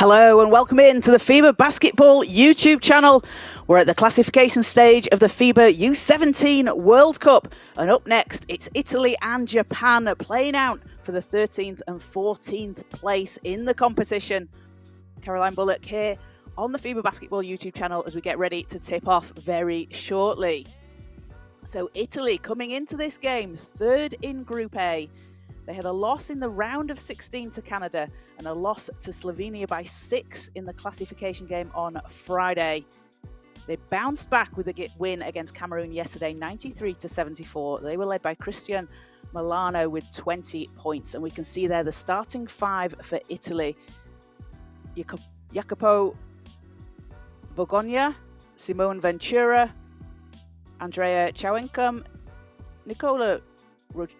Hello and welcome in to the FIBA Basketball YouTube channel. We're at the classification stage of the FIBA U17 World Cup. And up next, it's Italy and Japan playing out for the 13th and 14th place in the competition. Caroline Bullock here on the FIBA Basketball YouTube channel as we get ready to tip off very shortly. So Italy coming into this game, third in Group A. They had a loss in the round of 16 to Canada and a loss to Slovenia by 6 in the classification game on Friday. They bounced back with a win against Cameroon yesterday, 93-74. They were led by Christian Milano with 20 points. And we can see there the starting five for Italy. Jacopo Bogogna, Simone Ventura, Andrea Chauencom, Nicola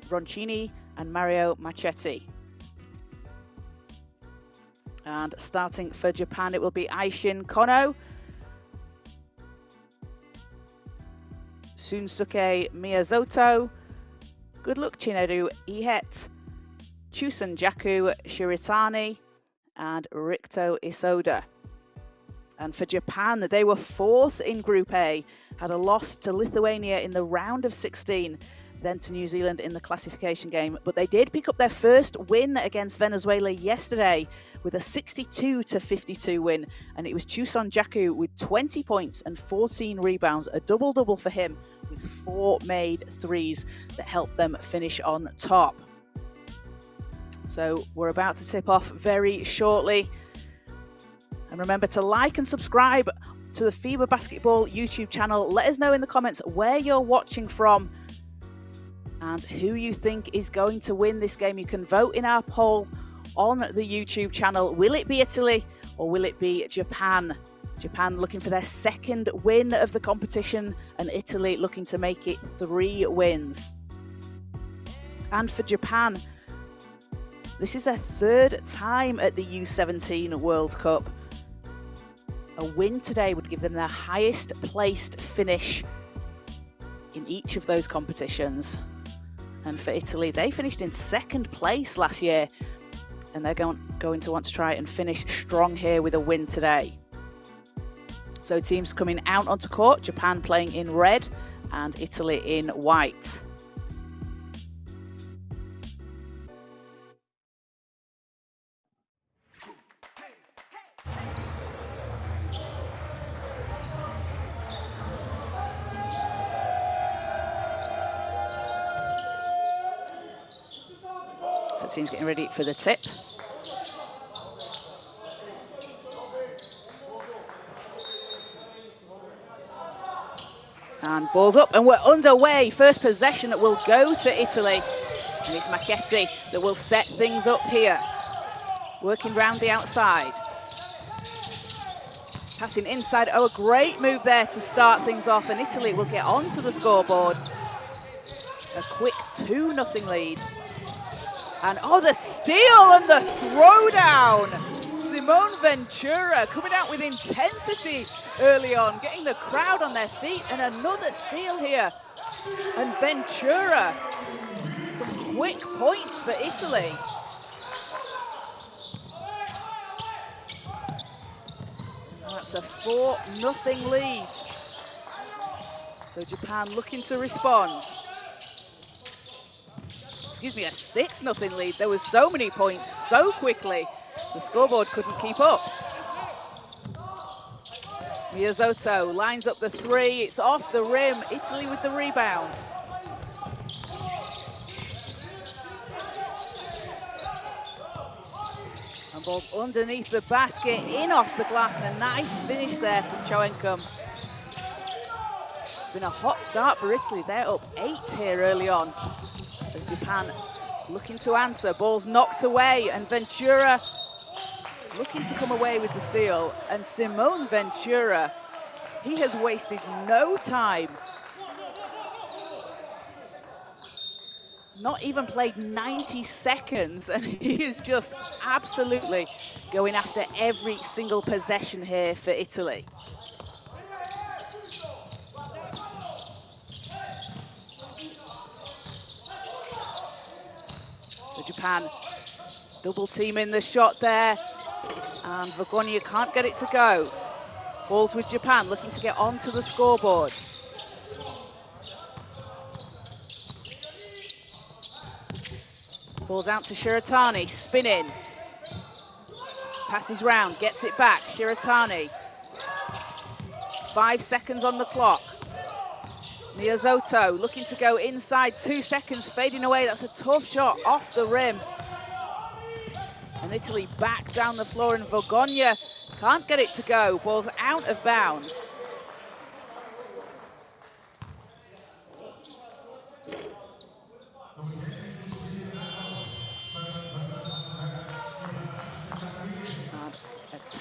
Roncini, and Mario Marchetti. And starting for Japan, it will be Aishin Kono, Shunsuke Miyazoto, Goodluck Chinedu Ihet, Chusan Jaku Shiritani, and Rikto Isoda. And for Japan, they were fourth in Group A, had a loss to Lithuania in the round of 16, then to New Zealand in the classification game. But they did pick up their first win against Venezuela yesterday with a 62-52 win. And it was Chusan Jaku with 20 points and 14 rebounds, a double-double for him with 4 made threes that helped them finish on top. So we're about to tip off very shortly. And remember to like and subscribe to the FIBA Basketball YouTube channel. Let us know in the comments where you're watching from and who you think is going to win this game. You can vote in our poll on the YouTube channel. Will it be Italy or will it be Japan? Japan looking for their second win of the competition and Italy looking to make it 3 wins. And for Japan, this is their third time at the U17 World Cup. A win today would give them their highest placed finish in each of those competitions. And for Italy, they finished in second place last year, and they're going to want to try and finish strong here with a win today. So teams coming out onto court, Japan playing in red and Italy in white. So teams getting ready for the tip. And ball's up and we're underway. First possession will go to Italy. And it's Marchetti that will set things up here. Working round the outside. Passing inside. Oh, a great move there to start things off. And Italy will get onto the scoreboard. A quick 2-0 lead. And oh, the steal and the throwdown. Simone Ventura coming out with intensity early on, getting the crowd on their feet, and another steal here. And Ventura, some quick points for Italy. That's a 4-0 lead. So Japan looking to respond. Excuse me, a 6-0 lead. There was so many points so quickly, the scoreboard couldn't keep up. Miyazoto lines up the 3. It's off the rim. Italy with the rebound. And ball underneath the basket, in off the glass, and a nice finish there from Chauencom. It's been a hot start for Italy. They're up 8 here early on. As Japan looking to answer, ball's knocked away, and Ventura looking to come away with the steal. And Simone Ventura, he has wasted no time. Not even played 90 seconds, and he is just absolutely going after every single possession here for Italy. Japan double teaming the shot there. And Vergonya can't get it to go. Ball's with Japan, looking to get onto the scoreboard. Ball's out to Shiratani, spinning. Passes round, gets it back, Shiratani. 5 seconds on the clock. Miyazoto looking to go inside, 2 seconds, fading away. That's a tough shot off the rim. And Italy back down the floor, and Vergonya can't get it to go. Ball's out of bounds.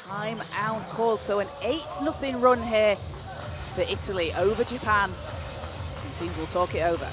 Timeout called, so an 8-0 run here for Italy over Japan. And teams will talk it over.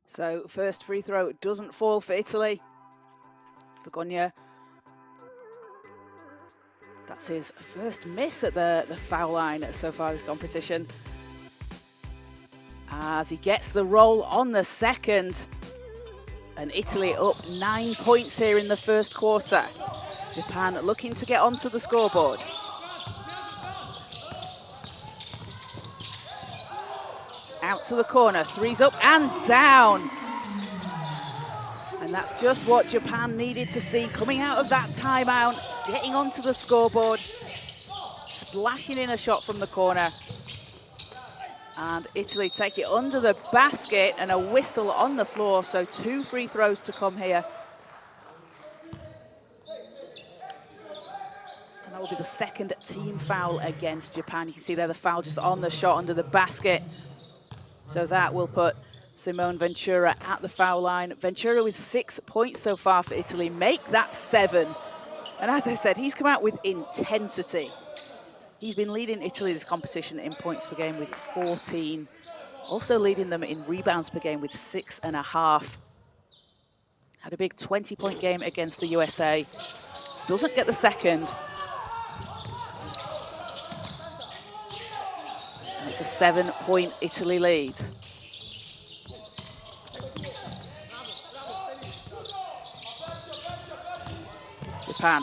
So first free throw doesn't fall for Italy. Vergonya, that's his first miss at the foul line so far this competition. As he gets the roll on the second. And Italy up 9 points here in the first quarter. Japan looking to get onto the scoreboard. Out to the corner, three's up and down. And that's just what Japan needed to see coming out of that timeout, getting onto the scoreboard, splashing in a shot from the corner. And Italy take it under the basket and a whistle on the floor, so 2 free throws to come here. And that will be the second team foul against Japan. You can see there the foul just on the shot under the basket. So that will put Simone Ventura at the foul line. Ventura with 6 points so far for Italy, make that 7. And as I said, he's come out with intensity. He's been leading Italy this competition in points per game with 14. Also leading them in rebounds per game with 6.5. Had a big 20-point game against the USA. Doesn't get the second. And it's a 7-point Italy lead. Japan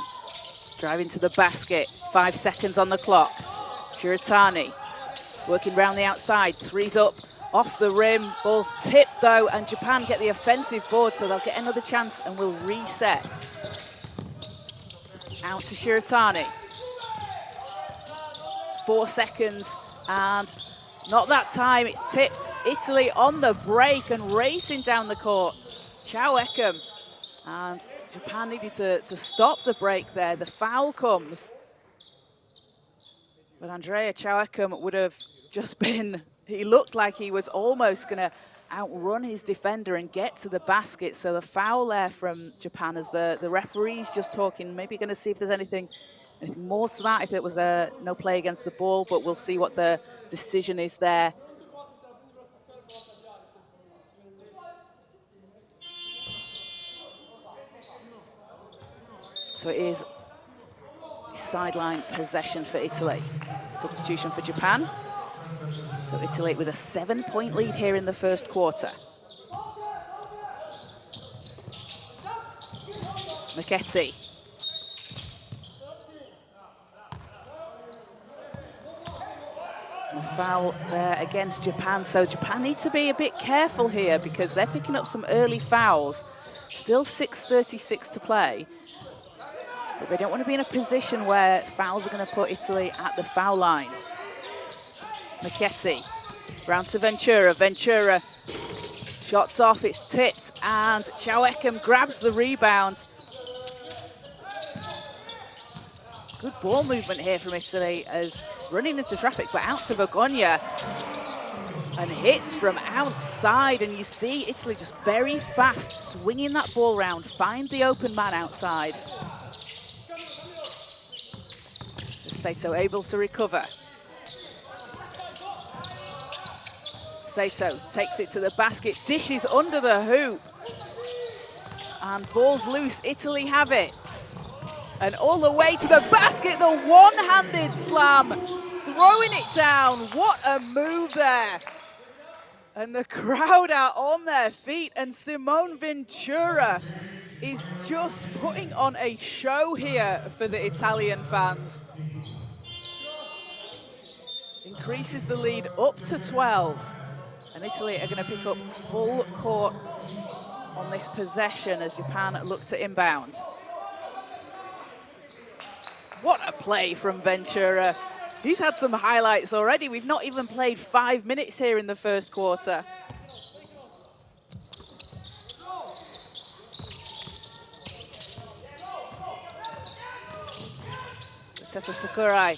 driving to the basket, 5 seconds on the clock. Shiratani working round the outside, three's up, off the rim, ball's tipped though, and Japan get the offensive board, so they'll get another chance and will reset. Out to Shiratani. 4 seconds, and not that time, it's tipped. Italy on the break and racing down the court. Chao Ekem, and Japan needed to stop the break there. The foul comes. But Andrea Chao Ekem would have just been, he looked like he was almost going to outrun his defender and get to the basket. So the foul there from Japan, as the referee's just talking, maybe going to see if there's anything more to that, if it was a no play against the ball, but we'll see what the decision is there. So it is sideline possession for Italy. Substitution for Japan. So Italy with a 7-point lead here in the first quarter. Miketti. A foul there against Japan, so Japan need to be a bit careful here because they're picking up some early fouls. Still 6:36 to play, but they don't want to be in a position where fouls are going to put Italy at the foul line. Miketti, round to Ventura. Ventura, shots off, it's tipped, and Chaueckham grabs the rebound. Good ball movement here from Italy as running into traffic, but out to Vergogna. And hits from outside, and you see Italy just very fast, swinging that ball round, find the open man outside. Sato able to recover. Sato takes it to the basket, dishes under the hoop. And ball's loose, Italy have it. And all the way to the basket, the one-handed slam, throwing it down. What a move there. And the crowd are on their feet, and Simone Ventura is just putting on a show here for the Italian fans. Increases the lead up to 12. And Italy are going to pick up full court on this possession as Japan look to inbound. What a play from Ventura. He's had some highlights already. We've not even played 5 minutes here in the first quarter. Tessa Sakurai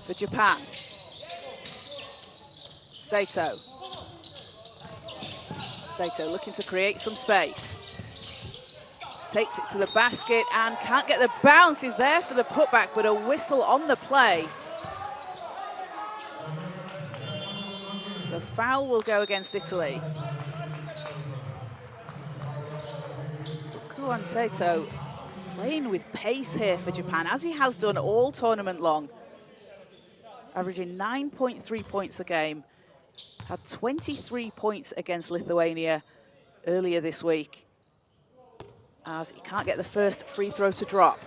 for Japan. Sato. Sato looking to create some space. Takes it to the basket and can't get the bounce. Is there for the putback, but a whistle on the play. So foul will go against Italy. Kuan Sato playing with pace here for Japan, as he has done all tournament long. Averaging 9.3 points a game. Had 23 points against Lithuania earlier this week, as he can't get the first free throw to drop.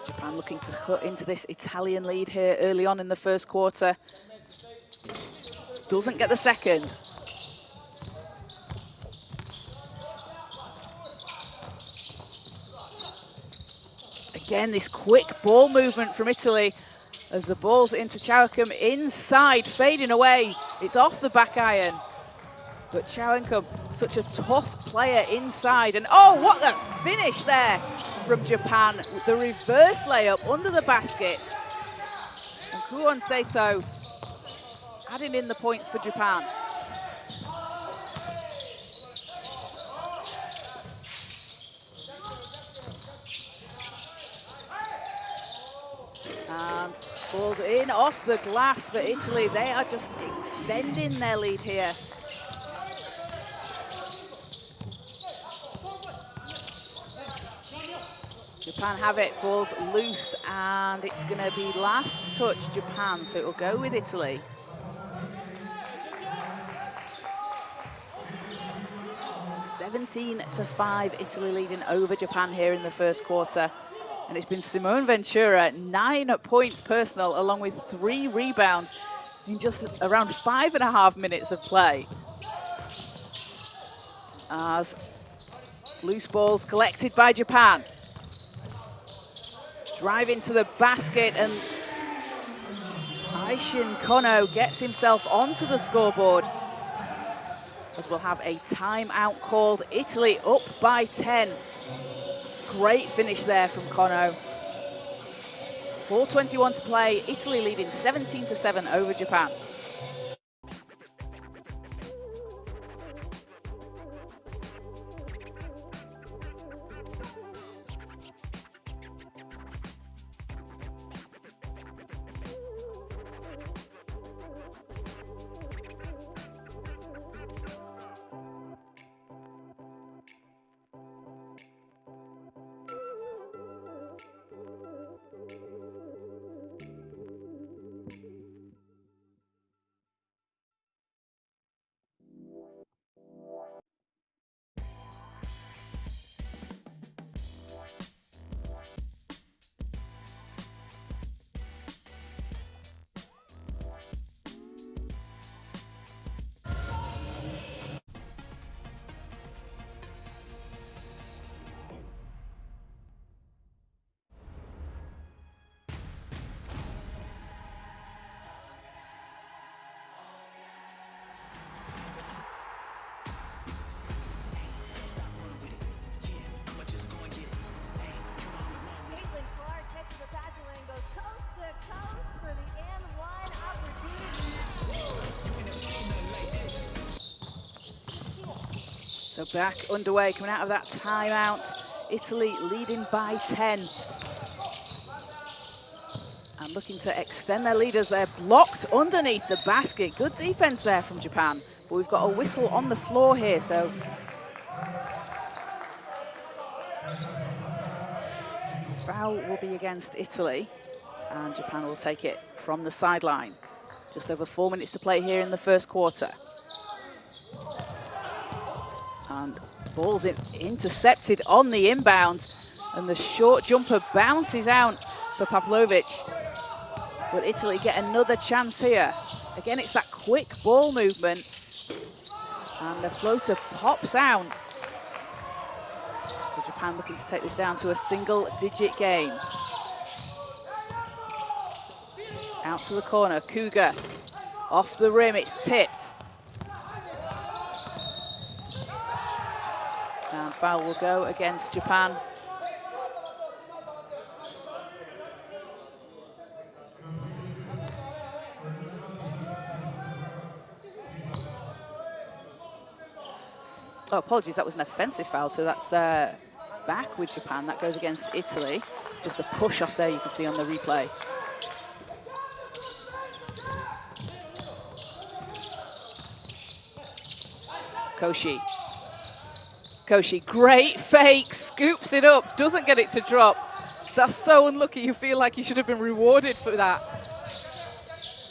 Japan looking to cut into this Italian lead here early on in the first quarter. Doesn't get the second. Again, this quick ball movement from Italy as the ball's into Chaueckham inside, fading away. It's off the back iron. But Chaueckham, such a tough player inside. And oh, what the finish there from Japan. The reverse layup under the basket. And Kuon Sato adding in the points for Japan. And ball's in off the glass for Italy. They are just extending their lead here. Japan have it, ball's loose, and it's going to be last touch Japan, so it will go with Italy. (17-5), Italy leading over Japan here in the first quarter. And it's been Simone Ventura, 9 points personal, along with 3 rebounds in just around 5.5 minutes of play. As loose balls collected by Japan. Drive into the basket, and Aishin Kono gets himself onto the scoreboard, as we'll have a timeout called. Italy up by 10. Great finish there from Kono. 4:21 to play. Italy leading 17-7 over Japan. So back underway, coming out of that timeout. Italy leading by 10. And looking to extend their lead as they're blocked underneath the basket. Good defense there from Japan. But we've got a whistle on the floor here, so foul will be against Italy, and Japan will take it from the sideline. Just over 4 minutes to play here in the first quarter. And the ball's intercepted on the inbound, and the short jumper bounces out for Pavlovic. Will Italy get another chance here? Again, it's that quick ball movement, and the floater pops out. So Japan looking to take this down to a single-digit game. Out to the corner, Cougar. Off the rim, it's tipped. And foul will go against Japan. Oh, apologies, that was an offensive foul, so that's back with Japan. That goes against Italy. Just the push off there you can see on the replay. Koshi, great fake, scoops it up, doesn't get it to drop. That's so unlucky. You feel like you should have been rewarded for that.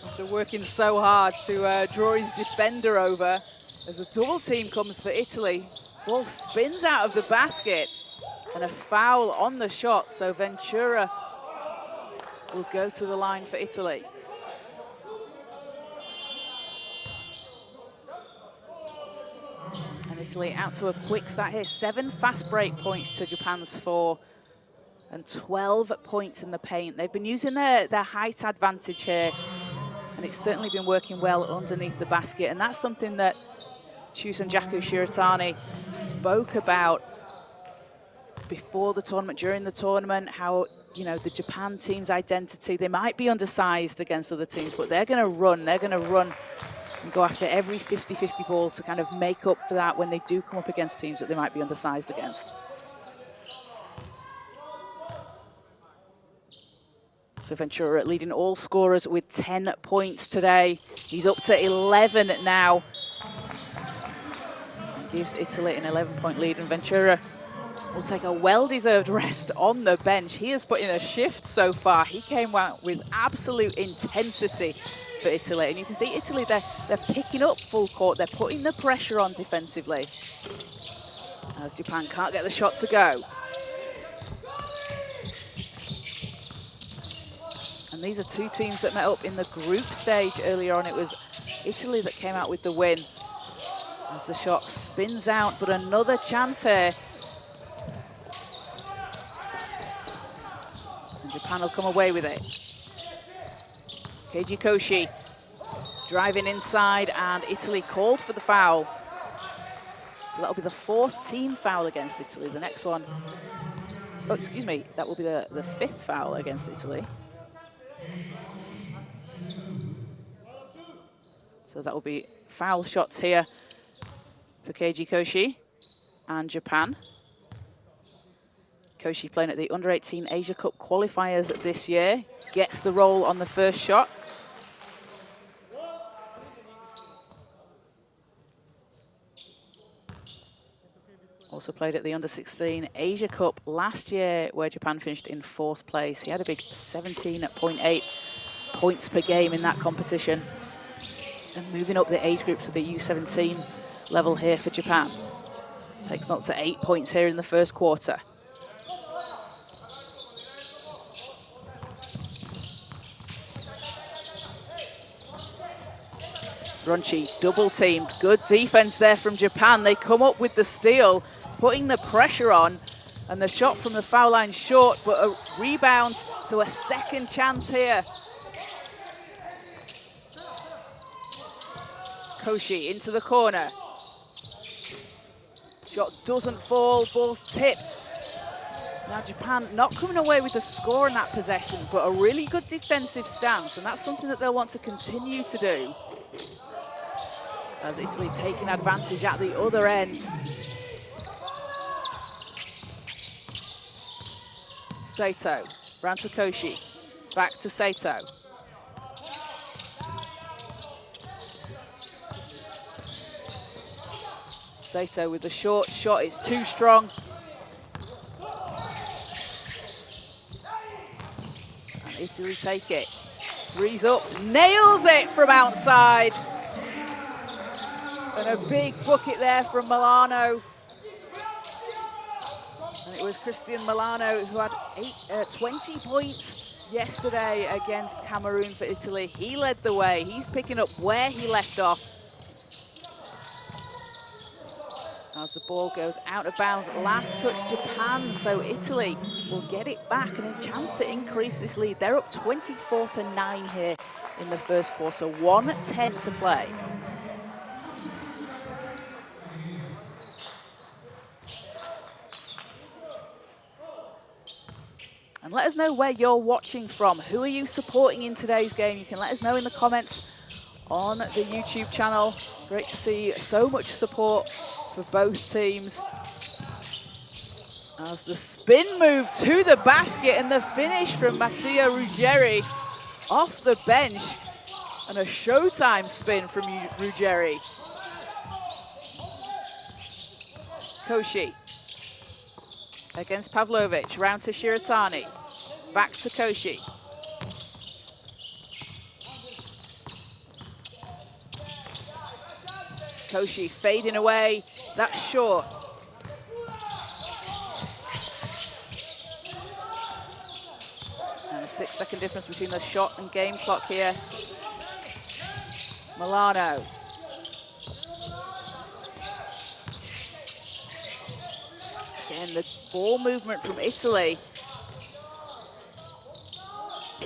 After working so hard to draw his defender over. As a double team comes for Italy, ball spins out of the basket, and a foul on the shot, so Ventura will go to the line for Italy. And Italy out to a quick start here. 7 fast break points to Japan's 4, and 12 points in the paint. They've been using their height advantage here, and it's certainly been working well underneath the basket, and that's something that Chusenjaku Shiratani spoke about before the tournament, during the tournament, how, you know, the Japan team's identity, they might be undersized against other teams, but they're going to run and go after every 50-50 ball to kind of make up for that when they do come up against teams that they might be undersized against. So Ventura leading all scorers with 10 points today. He's up to 11 now. Gives Italy an 11-point lead, and Ventura will take a well-deserved rest on the bench. He has put in a shift so far. He came out with absolute intensity for Italy, and you can see Italy, they're picking up full court. They're putting the pressure on defensively, as Japan can't get the shot to go. And these are two teams that met up in the group stage earlier on. It was Italy that came out with the win. As the shot spins out, but another chance here. And Japan will come away with it. Keiji Koshi driving inside, and Italy called for the foul. So that'll be the 4th team foul against Italy. The next one, oh, excuse me, that will be the 5th foul against Italy. So that will be foul shots here for Keiji Koshi and Japan. Koshi playing at the Under-18 Asia Cup qualifiers this year. Gets the roll on the first shot. Also played at the Under-16 Asia Cup last year, where Japan finished in 4th place. He had a big 17.8 points per game in that competition. And moving up the age groups to the U17 level here for Japan. Takes them up to 8 points here in the first quarter. Ronchi double teamed. Good defense there from Japan. They come up with the steal, putting the pressure on, and the shot from the foul line short, but a rebound, so a second chance here. Koshi into the corner. Shot doesn't fall, ball's tipped. Now Japan not coming away with the score in that possession, but a really good defensive stance, and that's something that they'll want to continue to do. As Italy taking advantage at the other end. Sato, round to Koshi, back to Sato. Sato with the short shot, it's too strong. And Italy take it. Three's up, nails it from outside. And a big bucket there from Milano. And it was Cristian Milano who had 20 points yesterday against Cameroon for Italy. He led the way, he's picking up where he left off. As the ball goes out of bounds, last touch Japan, so Italy will get it back and a chance to increase this lead. They're up 24-9 here in the first quarter, 1:10 to play. And let us know where you're watching from. Who are you supporting in today's game? You can let us know in the comments on the YouTube channel. Great to see so much support for both teams. As the spin move to the basket and the finish from Matteo Ruggeri off the bench. And a showtime spin from Ruggeri. Koshi against Pavlovic, round to Shiratani. Back to Koshi. Koshi fading away, that's short. And a 6-second difference between the shot and game clock here. Milano. Again, the ball movement from Italy.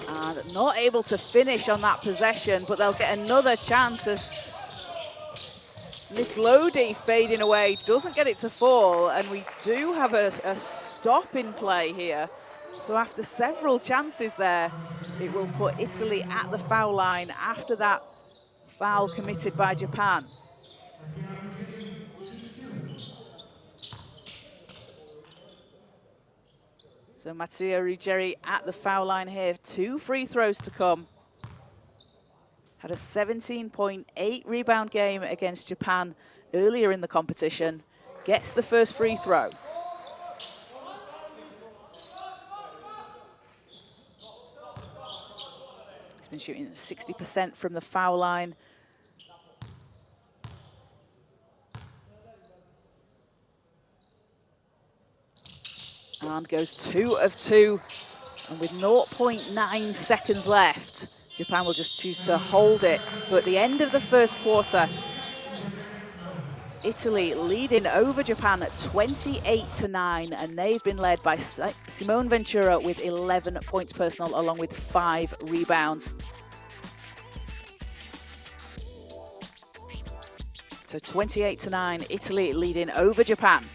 And not able to finish on that possession, but they'll get another chance as Nick Lodi fading away, doesn't get it to fall, and we do have a stop in play here. So after several chances there, it will put Italy at the foul line after that foul committed by Japan. So Matteo Ruggeri at the foul line here, 2 free throws to come. Had a 17.8 rebound game against Japan earlier in the competition. Gets the first free throw. He's been shooting 60% from the foul line. And goes 2 of 2. And with 0.9 seconds left, Japan will just choose to hold it. So at the end of the first quarter, Italy leading over Japan at 28-9, and they've been led by Simone Ventura with 11 points personal, along with 5 rebounds. So 28-9, Italy leading over Japan.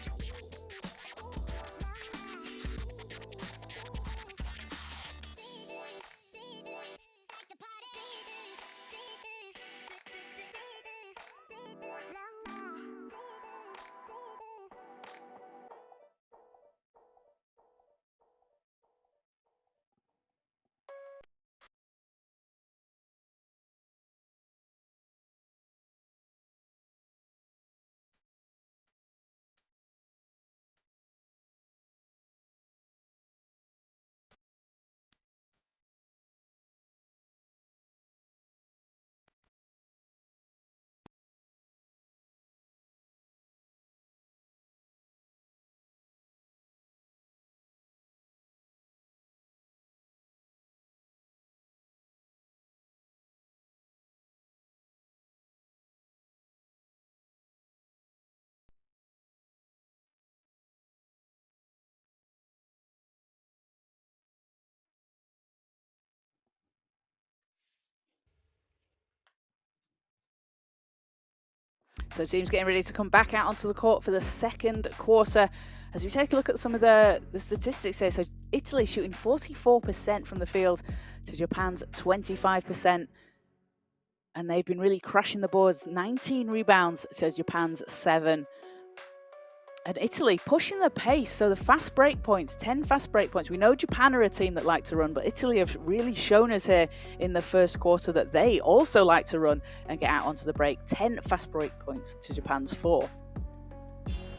So teams getting ready to come back out onto the court for the second quarter. As we take a look at some of the statistics here, so Italy shooting 44% from the field to Japan's 25%. And they've been really crushing the boards, 19 rebounds to Japan's 7. And Italy pushing the pace, so the fast break points, 10 fast break points. We know Japan are a team that like to run, but Italy have really shown us here in the first quarter that they also like to run and get out onto the break. 10 fast break points to Japan's 4.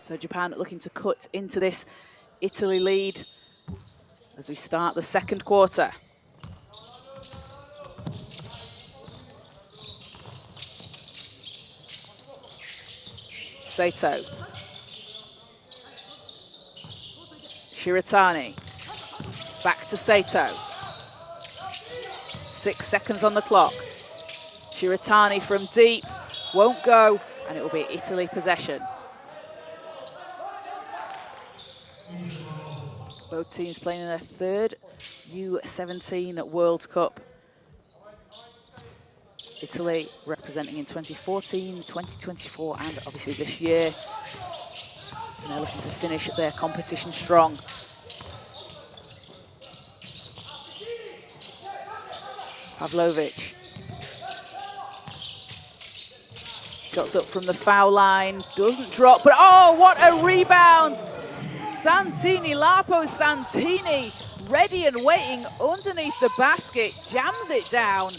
So Japan looking to cut into this Italy lead as we start the second quarter. Sato. Shiratani. Back to Sato. 6 seconds on the clock. Shiratani from deep. Won't go, and it will be Italy possession. Both teams playing in their third U17 World Cup. Italy representing in 2014, 2024, and obviously this year. And they're looking to finish their competition strong. Pavlovic. Shots up from the foul line, doesn't drop, but oh, what a rebound! Santini, Lapo Santini, ready and waiting underneath the basket, jams it down.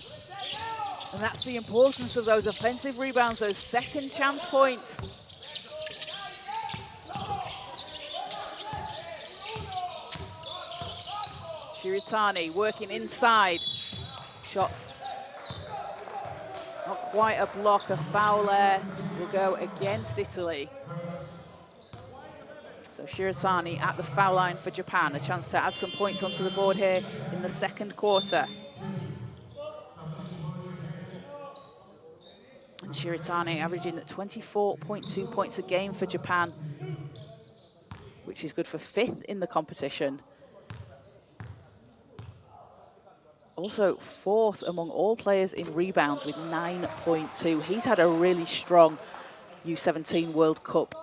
And that's the importance of those offensive rebounds, those second chance points. Shiratani working inside. Shots. Not quite a block, a foul there will go against Italy. So Shiratani at the foul line for Japan. A chance to add some points onto the board here in the second quarter. And Shiratani averaging 24.2 points a game for Japan, which is good for 5th in the competition. Also 4th among all players in rebounds with 9.2. He's had a really strong U17 World Cup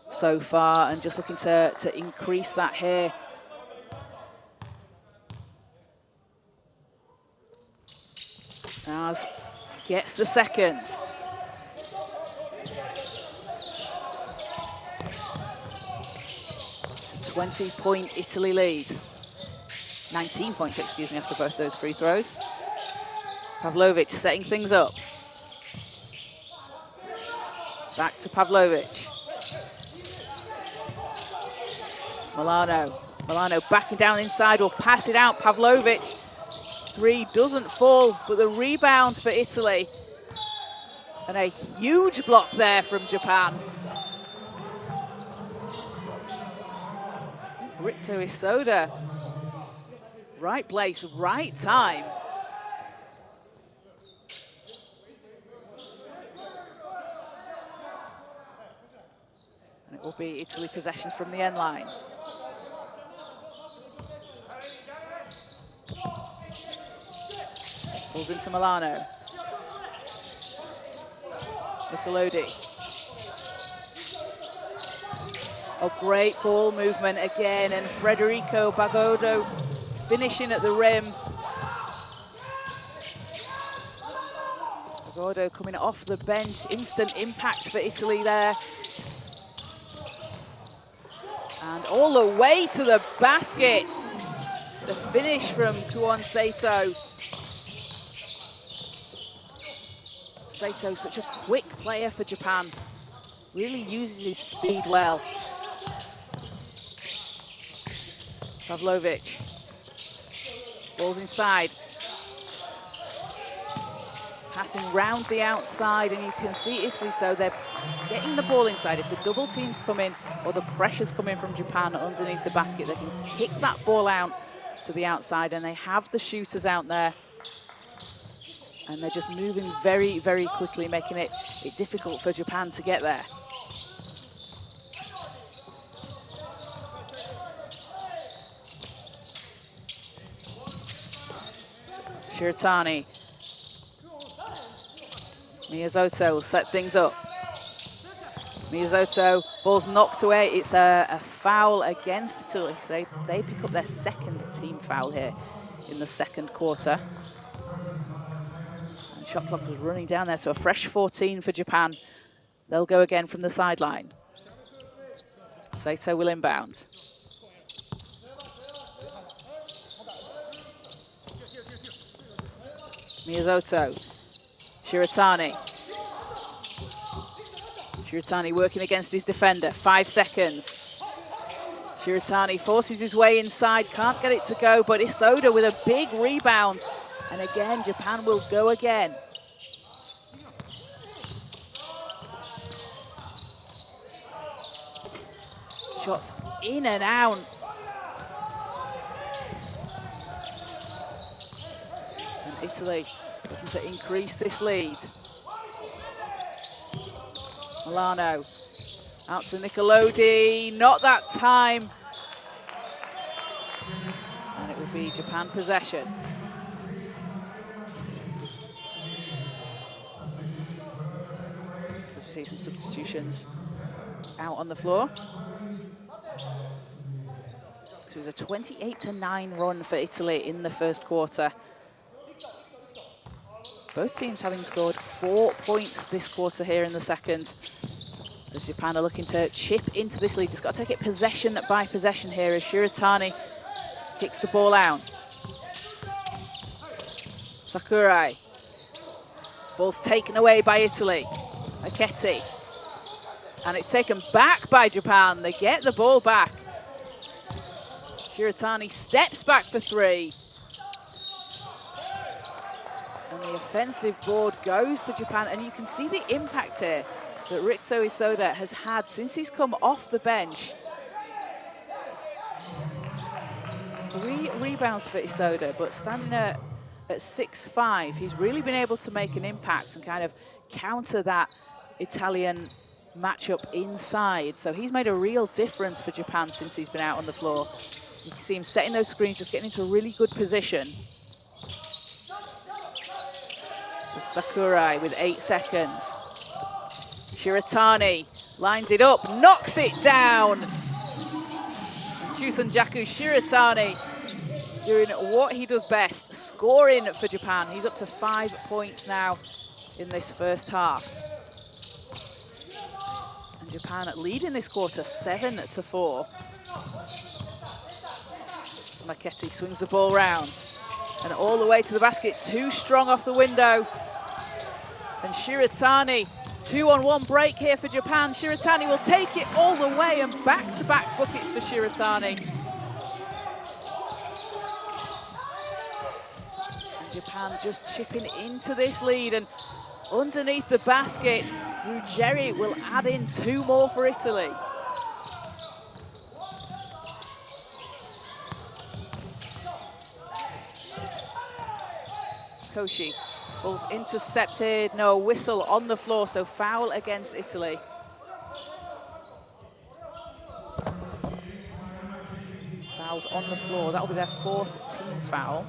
so far, and just looking to increase that here. As gets the second. It's a 20-point Italy lead. 19 points, excuse me, after both those free throws. Pavlovic setting things up. Back to Pavlovic. Milano backing down inside, will pass it out. Pavlovic, 3 doesn't fall, but the rebound for Italy. And a huge block there from Japan. Rito Isoda. Right place, right time. And it will be Italy possession from the end line. Pulls into Milano. Niccolodi. A great ball movement again, and Federico Bagodo finishing at the rim. Bagodo coming off the bench, instant impact for Italy there. And all the way to the basket. The finish from Kuon Sato. Sato, such a quick player for Japan. Really uses his speed well. Pavlovic. Ball's inside. Passing round the outside, and you can see Italy, so they're getting the ball inside. If the double teams come in or the pressure's coming from Japan underneath the basket, they can kick that ball out to the outside, and they have the shooters out there. And they're just moving very, very quickly, making it difficult for Japan to get there. Shiratani. Miyazoto will set things up. Miyazoto, ball's knocked away. It's a foul against Italy. So they pick up their second team foul here in the second quarter. And shot clock was running down there, so a fresh 14 for Japan. They'll go again from the sideline. Sato will inbound. Miyazoto, Shiratani. Shiratani working against his defender, 5 seconds. Shiratani forces his way inside, can't get it to go, but Isoda with a big rebound. And again, Japan will go again. Shots in and out. And Italy looking to increase this lead. Milano out to Nicolodi, not that time. And it will be Japan possession. As we see some substitutions out on the floor. So it was a 28-9 run for Italy in the first quarter. Both teams having scored 4 points this quarter here in the second. As Japan are looking to chip into this lead. Just got to take it possession by possession here as Shiratani kicks the ball out. Sakurai. Ball's taken away by Italy. Aketti. And it's taken back by Japan. They get the ball back. Shiratani steps back for 3. And the offensive board goes to Japan. And you can see the impact here that Rito Isoda has had since he's come off the bench. 3 rebounds for Isoda, but standing at 6'5", he's really been able to make an impact and kind of counter that Italian matchup inside. So he's made a real difference for Japan since he's been out on the floor. You can see him setting those screens, just getting into a really good position. Sakurai with 8 seconds. Shiratani lines it up, knocks it down. Chusanjaku Shiratani doing what he does best, scoring for Japan. He's up to 5 points now in this first half. And Japan leading this quarter 7-4. Maketti swings the ball round and all the way to the basket, too strong off the window. And Shiratani, 2-on-1 break here for Japan. Shiratani will take it all the way and back-to-back buckets for Shiratani. And Japan just chipping into this lead, and underneath the basket, Ruggeri will add in 2 more for Italy. Koshi, ball's intercepted, no whistle on the floor, so foul against Italy. Fouls on the floor, that'll be their 4th team foul.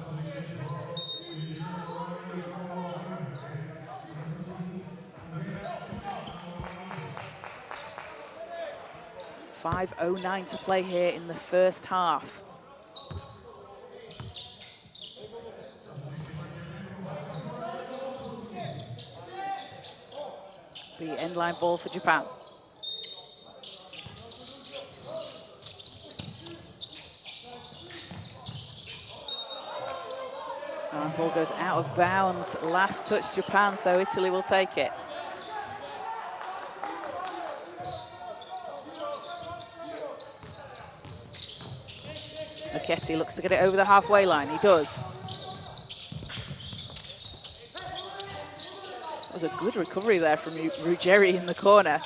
.509 to play here in the first half. The end-line ball for Japan. And ball goes out of bounds. Last touch Japan, so Italy will take it. Maketti looks to get it over the halfway line. He does. That was a good recovery there from Ruggeri in the corner.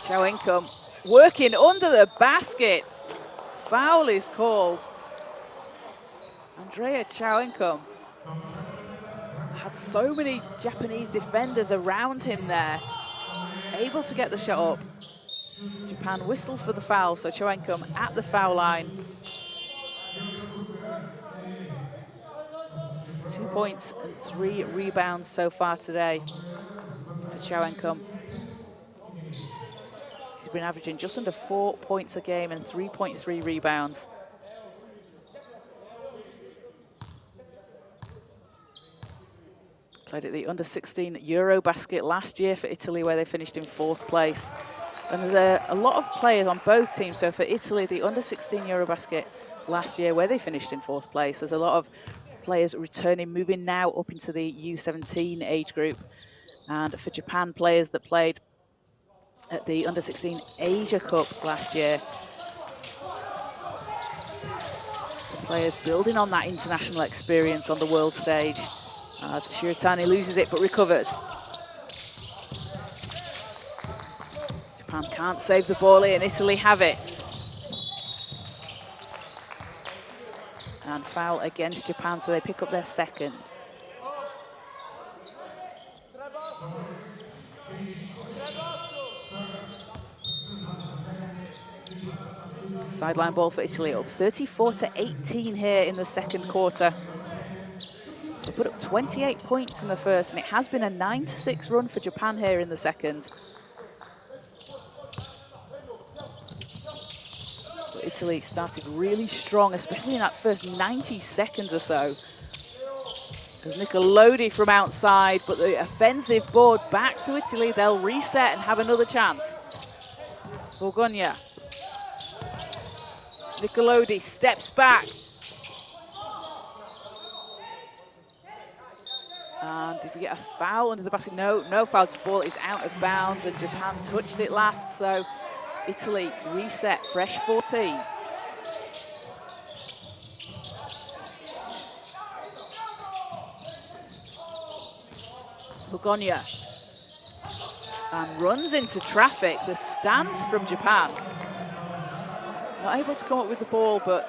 Chauenkum working under the basket. Foul is called. Andrea Chauenkum had so many Japanese defenders around him there, able to get the shot up. Japan whistled for the foul, so Chauenkum at the foul line. 2 points and 3 rebounds so far today for Chauenkum. He's been averaging just under 4 points a game and 3.3 rebounds. Played at the under-16 Eurobasket last year for Italy, where they finished in 4th place. And there's a lot of players on both teams. So for Italy, the under-16 Eurobasket last year, where they finished in 4th place, there's a lot of players returning, moving now up into the U17 age group. And for Japan, players that played at the under-16 Asia Cup last year. Some players building on that international experience on the world stage, as Shiratani loses it but recovers. Japan can't save the ball here, and Italy have it. And foul against Japan, so they pick up their second. Sideline ball for Italy, up 34-18 here in the second quarter. They put up 28 points in the first, and it has been a 9-6 run for Japan here in the second. But Italy started really strong, especially in that first 90 seconds or so. There's Niccolodi from outside, but the offensive board back to Italy. They'll reset and have another chance. Borgogna. Niccolodi steps back. And did we get a foul under the basket? No, no foul. The ball is out of bounds, and Japan touched it last, so Italy reset, fresh 14. Borgogna. And runs into traffic. The stance from Japan. Not able to come up with the ball, but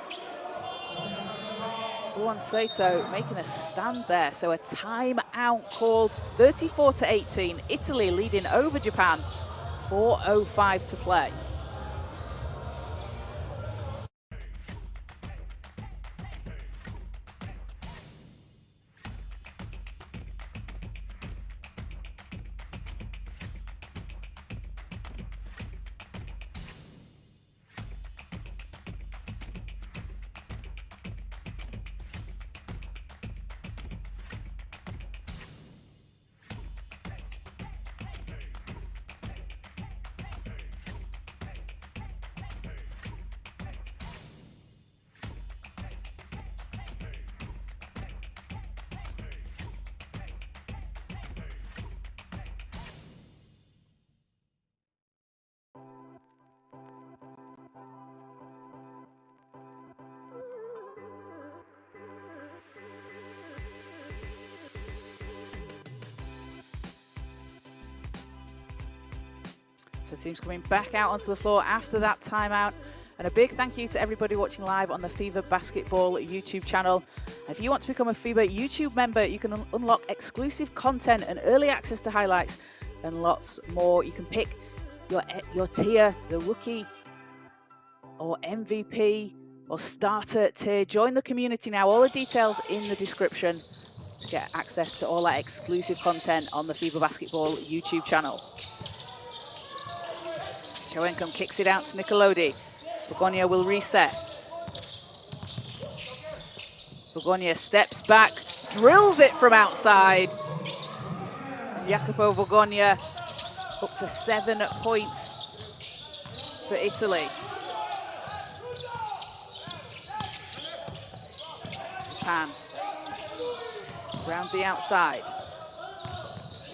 Juan Sato making a stand there. So a timeout called, 34-18. Italy leading over Japan, 4:05 to play. So teams coming back out onto the floor after that timeout. And a big thank you to everybody watching live on the FIBA Basketball YouTube channel. If you want to become a FIBA YouTube member, you can unlock exclusive content and early access to highlights and lots more. You can pick your tier, the rookie or MVP or starter tier. Join the community now. All the details in the description to get access to all that exclusive content on the FIBA Basketball YouTube channel. Choencom kicks it out to Niccolodi. Borgogna will reset. Borgogna steps back, drills it from outside. And Jacopo Borgogna up to 7 points for Italy. Japan round the outside.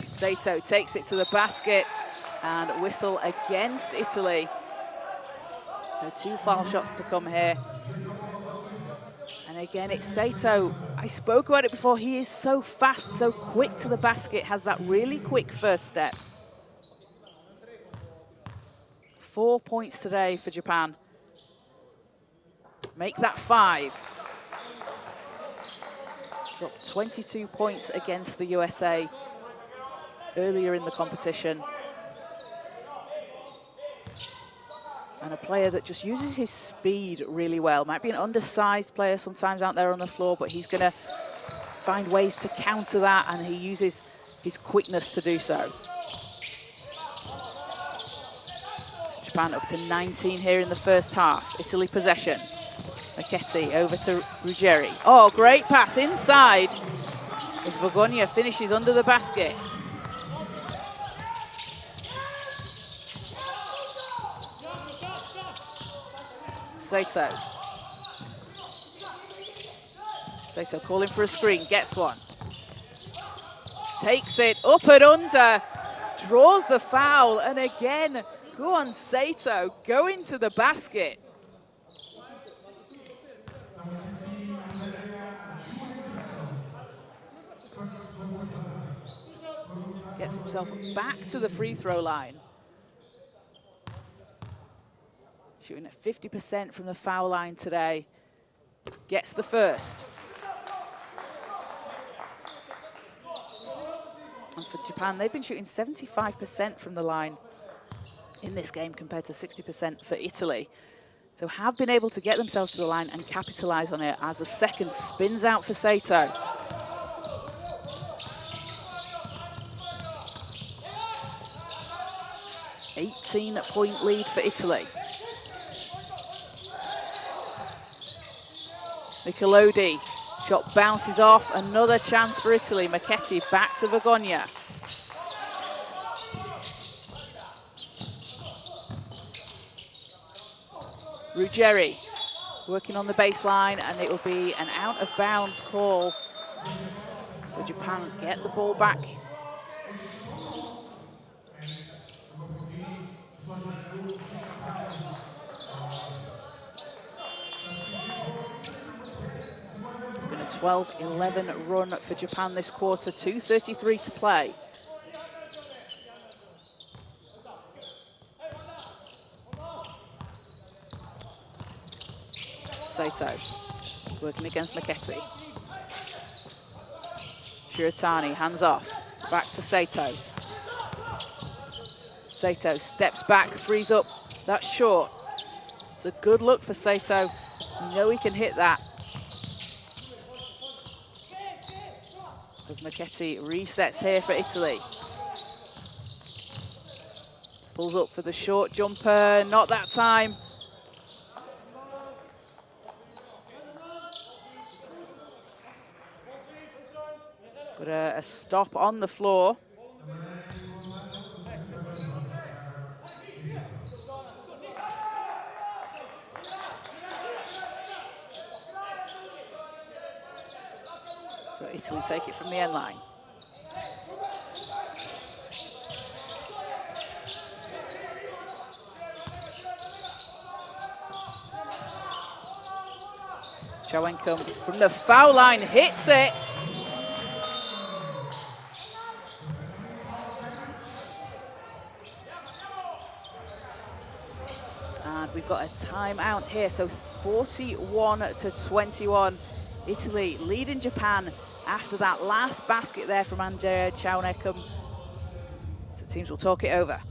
Sato takes it to the basket. And whistle against Italy. So 2 foul shots to come here. And again, it's Sato. I spoke about it before. He is so fast, so quick to the basket, has that really quick first step. 4 points today for Japan. Make that 5. Dropped 22 points against the USA earlier in the competition. And a player that just uses his speed really well. Might be an undersized player sometimes out there on the floor, but he's going to find ways to counter that, and he uses his quickness to do so. Japan up to 19 here in the first half. Italy possession. Marchetti over to Ruggeri. Oh, great pass inside as Borgogna finishes under the basket. Sato. Sato calling for a screen, gets one. Takes it up and under, draws the foul, and again, go on Sato, going to the basket. Gets himself back to the free throw line. Shooting at 50% from the foul line today. Gets the first. And for Japan, they've been shooting 75% from the line in this game compared to 60% for Italy. So have been able to get themselves to the line and capitalize on it as the second spins out for Sato. $18-point lead for Italy. Michelodi, shot bounces off, another chance for Italy. Marchetti back to Vergogna. Ruggeri working on the baseline, and it will be an out of bounds call. So Japan get the ball back. It's been a 12-11 run for Japan this quarter, 2:33 to play. Sato working against Marchetti. Shiratani, hands off. Back to Sato. Sato steps back, threes up. That's short. It's a good look for Sato. You know he can hit that. As Marchetti resets here for Italy. Pulls up for the short jumper. Not that time. But a stop on the floor. So Italy take it from the end line. Chowenko from the foul line hits it. And we've got a timeout here, so 41-21. Italy leading Japan after that last basket there from Andrea Chowenko. So teams will talk it over.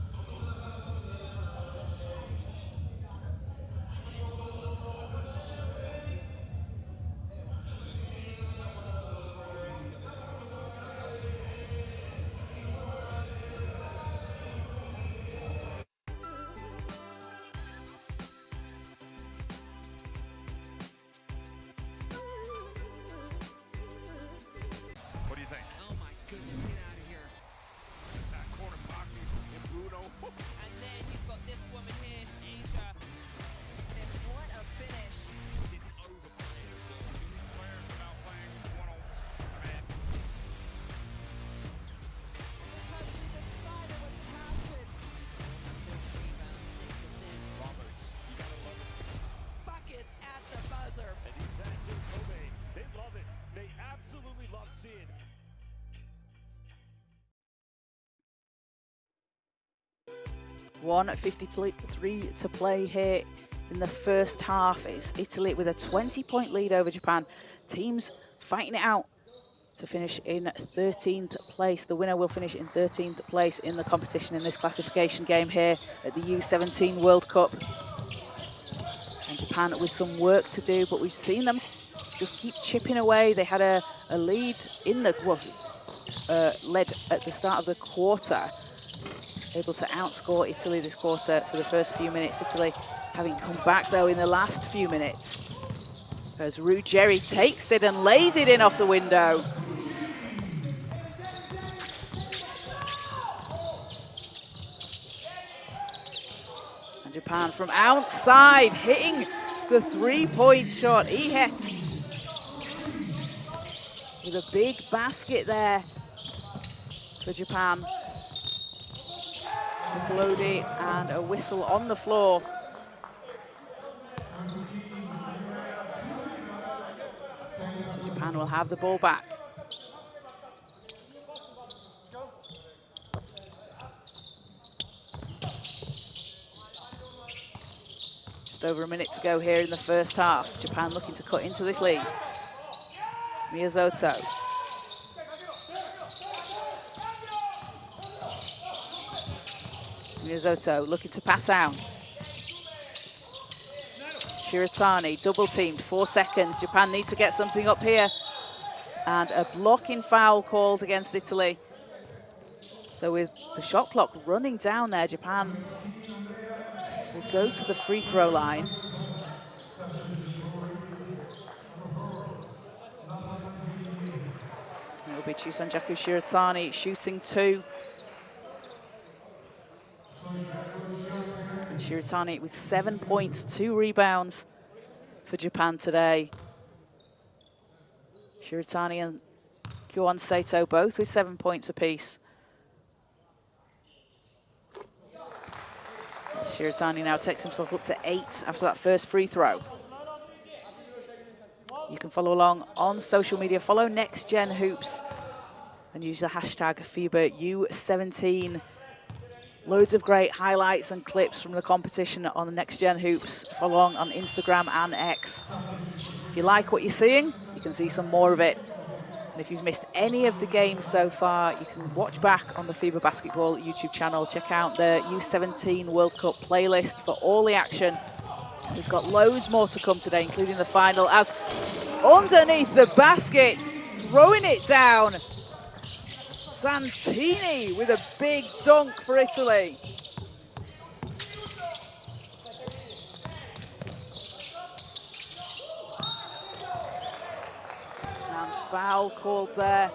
$1:53 to play here in the first half. It's Italy with a 20-point lead over Japan. Teams fighting it out to finish in 13th place. The winner will finish in 13th place in the competition in this classification game here at the U17 World Cup. And Japan with some work to do, but we've seen them just keep chipping away. They had a lead in the, led at the start of the quarter. Able to outscore Italy this quarter for the first few minutes. Italy having come back though in the last few minutes. As Ruggeri takes it and lays it in off the window. And Japan from outside hitting the three-point shot. Ihet with a big basket there for Japan. Lodi and a whistle on the floor. So Japan will have the ball back. Just over a minute to go here in the first half. Japan looking to cut into this lead. Miyazoto. Miyazoto looking to pass out. Shiratani double teamed, 4 seconds. Japan need to get something up here. And a blocking foul called against Italy. So with the shot clock running down there, Japan will go to the free throw line. It will be Chusanjaku Shiratani shooting 2. And Shiratani with 7 points, 2 rebounds for Japan today. Shiratani and Kyuan Sato both with 7 points apiece. Shiratani now takes himself up to 8 after that first free throw. You can follow along on social media. Follow Next Gen Hoops and use the hashtag FIBA U17. Loads of great highlights and clips from the competition on the Next Gen Hoops. Follow along on Instagram and X. If you like what you're seeing, you can see some more of it. And if you've missed any of the games so far, you can watch back on the FIBA Basketball YouTube channel. Check out the U17 World Cup playlist for all the action. We've got loads more to come today, including the final, as underneath the basket, throwing it down, Santini with a big dunk for Italy. And foul called there.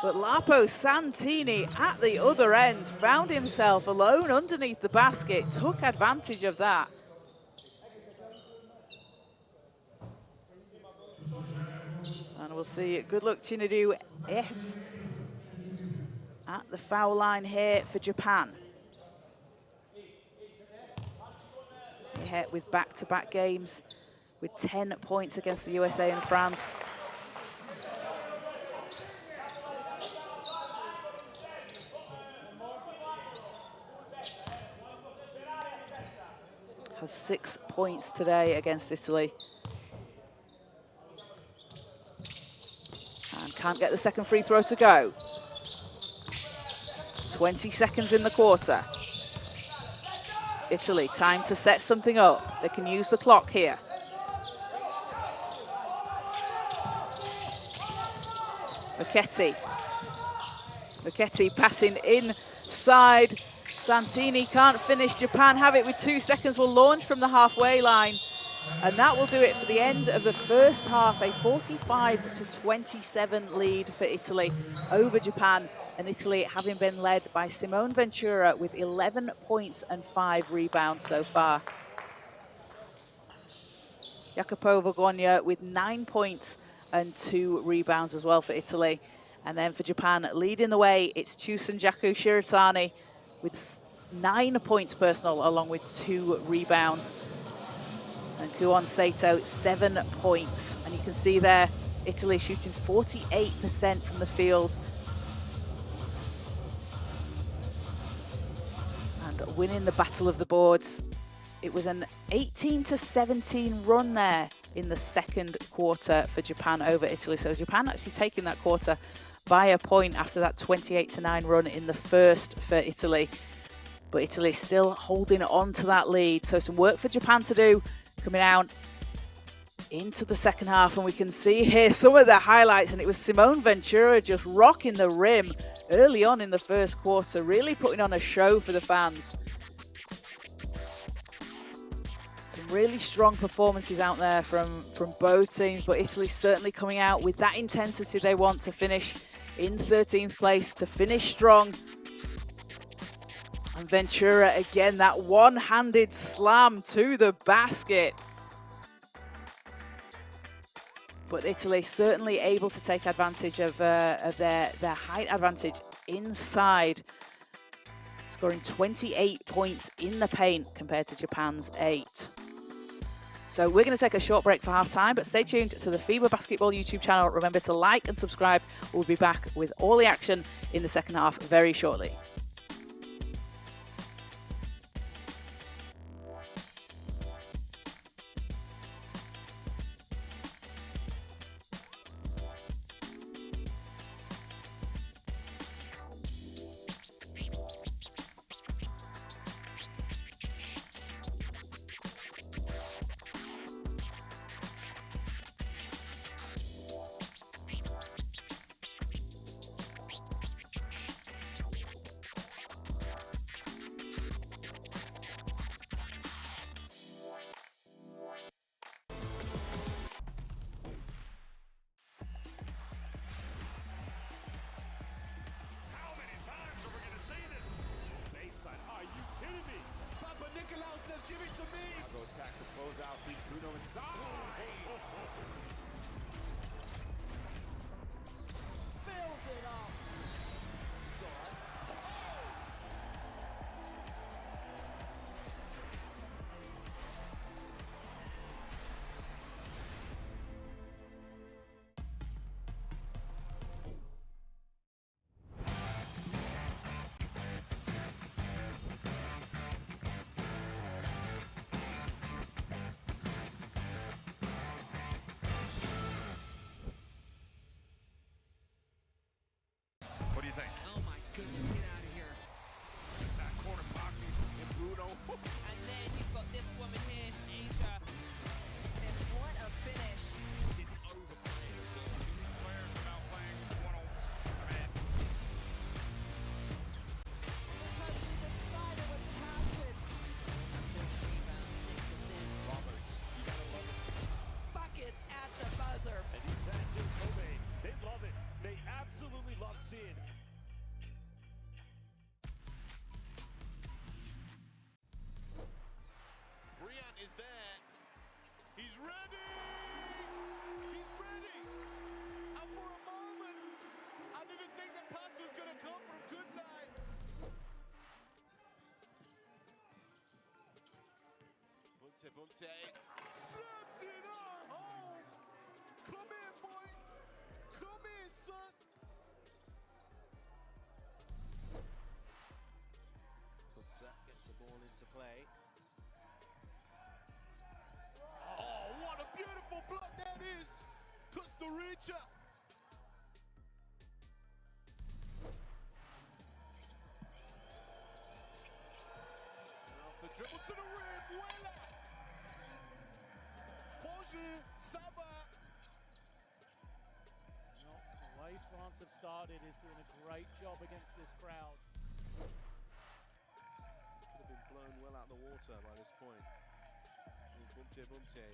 But Lapo Santini at the other end found himself alone underneath the basket, took advantage of that. And we'll see. Good luck, Chinadu Ihet, at the foul line here for Japan. Ihet with back-to-back games with 10 points against the USA and France. Has 6 points today against Italy. And can't get the second free throw to go. 20 seconds in the quarter. Italy, time to set something up. They can use the clock here. Marchetti passing inside. Santini can't finish. Japan have it with 2 seconds. Will launch from the halfway line. And that will do it for the end of the first half. A 45-27 lead for Italy over Japan. And Italy having been led by Simone Ventura with 11 points and 5 rebounds so far. Jakubova Gonia with 9 points and 2 rebounds as well for Italy. And then for Japan, leading the way, it's Chusanjaku Shiratani with 9 points personal along with 2 rebounds. And Kyuan Sato, 7 points. And you can see there, Italy shooting 48% from the field. And winning the battle of the boards. It was an 18-17 run there in the second quarter for Japan over Italy. So Japan actually taking that quarter by a point after that 28-9 run in the first for Italy. But Italy still holding on to that lead. So some work for Japan to do coming out into the second half. And we can see here some of the highlights. And it was Simone Ventura just rocking the rim early on in the first quarter, really putting on a show for the fans. Some really strong performances out there from both teams, but Italy certainly coming out with that intensity they want to finish in 13th place, to finish strong. And Ventura again, that one-handed slam to the basket. But Italy certainly able to take advantage of their height advantage inside, scoring 28 points in the paint compared to Japan's 8. So we're going to take a short break for half-time, but stay tuned to the FIBA Basketball YouTube channel. Remember to like and subscribe. We'll be back with all the action in the second half very shortly. What do you think? Oh my goodness, get out of here. That corner Bogby and Bruno. And then you've got this woman here, Asia. And what a finish. Didn't overplay it as well. Players without playing one-offs. Because she's excited with passion. That's 6 rebounds, 6 assists. Roberts, you gotta love it. Buckets at the buzzer. And these fans in Kobe, they love it. They absolutely love seeing. Brian is there. He's ready. He's ready. And for a moment, I didn't think the pass was going to come from Goodnight. Bunte slaps it on home. Come in, boy. Come in, son. Bunte gets the ball into play. Oh, what a beautiful block that is. Costa Rica. Off the dribble to the rim. Wella. Bonjour, Saba. The way France have started is doing a great job against this crowd. Could have been blown well out of the water by this point. Bunte.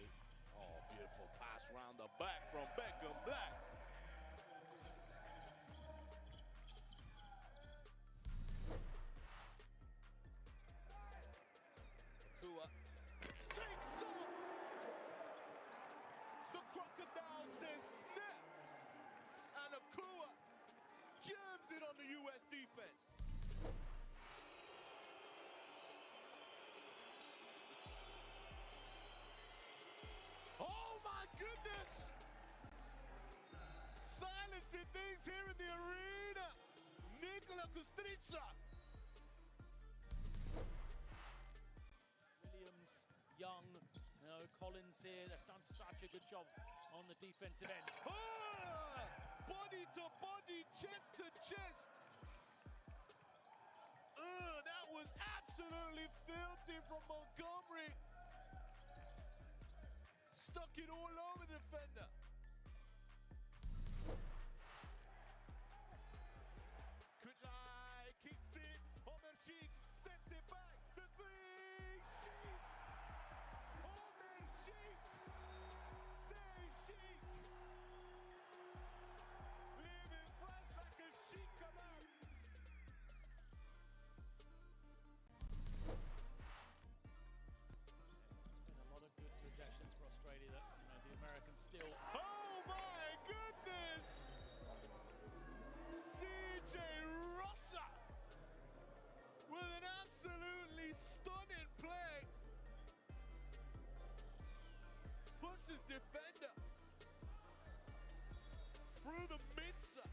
Oh, beautiful pass round the back from Beckham Black. Kua takes up. The crocodile says snap. And Akua jams it on the U.S. defense. Oh my goodness! Silencing things here in the arena. Nikola Kustrica. Williams, Young, Collins here. They've done such a good job on the defensive end. Ah! Body to body, chest to chest. That was absolutely filthy from Montgomery. Stuck it all over the defender. Kudai kicks it. Homer Sheik steps it back. The three. Sheik. Homer Sheik. Say Sheik. Living fast like a Sheik come out. Been a lot of good possessions for Australia that the Americans still. Oh! defender through the mincer.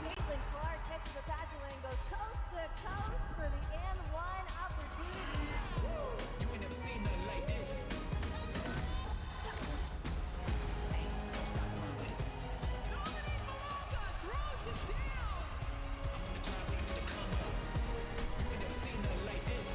Caitlin Clark gets to the passing lane, goes coast to coast for the and one opportunity. You ain't never seen nothing like this. Hey, don't stop running with it. I'm on the cloud waiting for the come up. You ain't never seen nothing like this.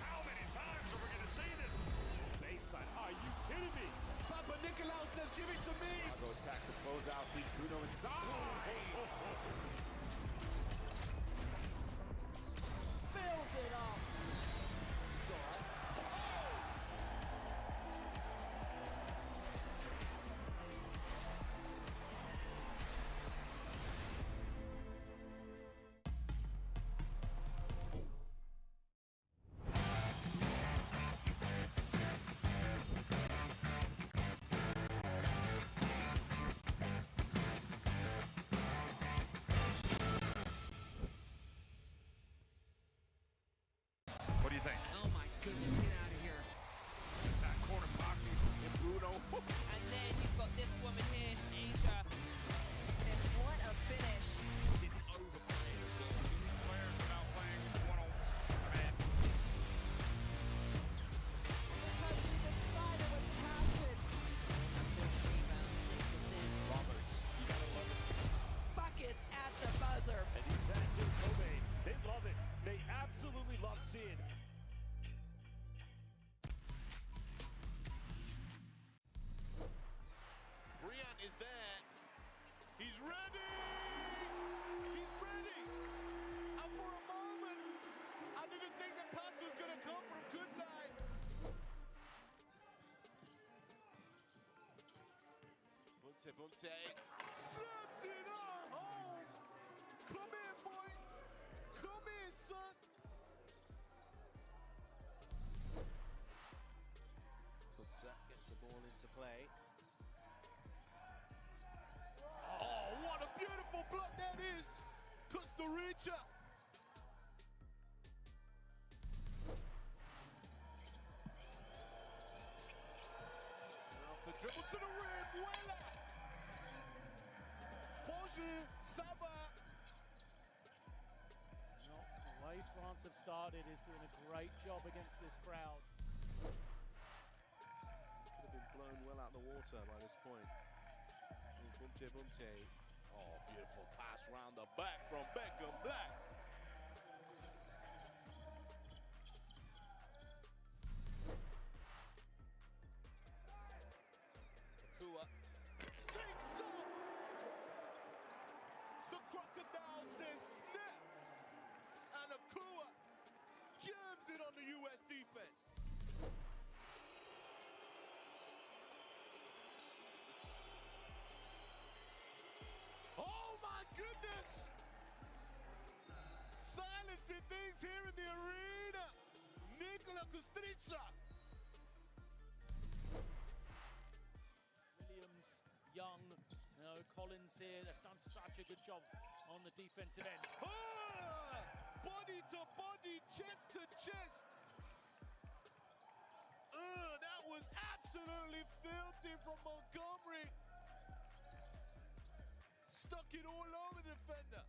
How many times are we going to see this? Baseline. Are you kidding me? Papa Nicolau says, give it to me. Go attacks to close out. Beat Bruno inside. Fills it up. It's all right. What do you think? Oh my goodness, get out of here. Attack corner pocket and Bruno. And then you've got this woman here, Asia. And what a finish. Didn't overplay it. Players without playing one-on-one. Because she's excited with passion. That's 6 rebounds, 6 assists. Roberts, you gotta love it. Buckets at the buzzer. And these fans in Kobe, they love it. They absolutely love seeing it. Brian is there. He's ready. He's ready. And for a moment, I didn't think the pass was going to come from Goodnight. Bunte slaps it on home. Come here, boy. Come here, son. Bunte gets the ball into play. Oh, what a beautiful block that is. Costa Rica. Off the dribble to the rim. Wella. Bonjour. Saba. No, the way France have started is doing a great job against this crowd. Could have been blown well out of the water by this point. Bunte. Oh, beautiful pass round the back from Beckham Black. the US defense. Oh my goodness! Silencing things here in the arena. Nikola Kustrica. Williams, Young, Collins here. They've done such a good job on the defensive end. Body to body, chest to chest. That was absolutely filthy from Montgomery. Stuck it all over the defender.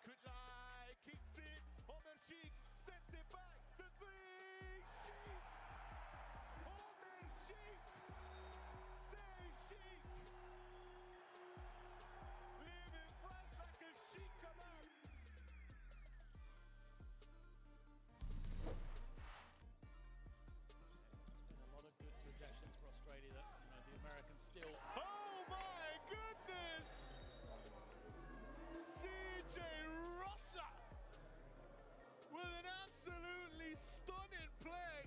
Kutlai kicks it. Omer Sheik steps it back. The three. Sheik. Omer Sheik. Say Sheik. Living fast like a Sheik kebab. A lot of good possessions for Australia that the Americans still. Oh my goodness! CJ Rossa with an absolutely stunning play.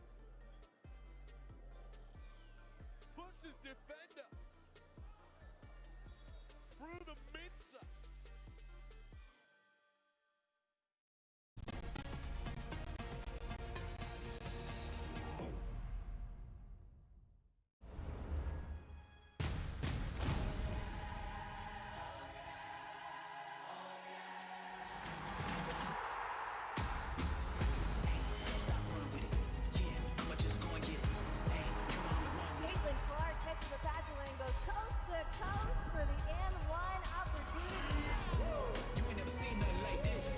Puts his defender through the mincer. Caitlin Clark gets to the passing lane, goes coast to coast for the and one opportunity. You ain't never seen nothing like this.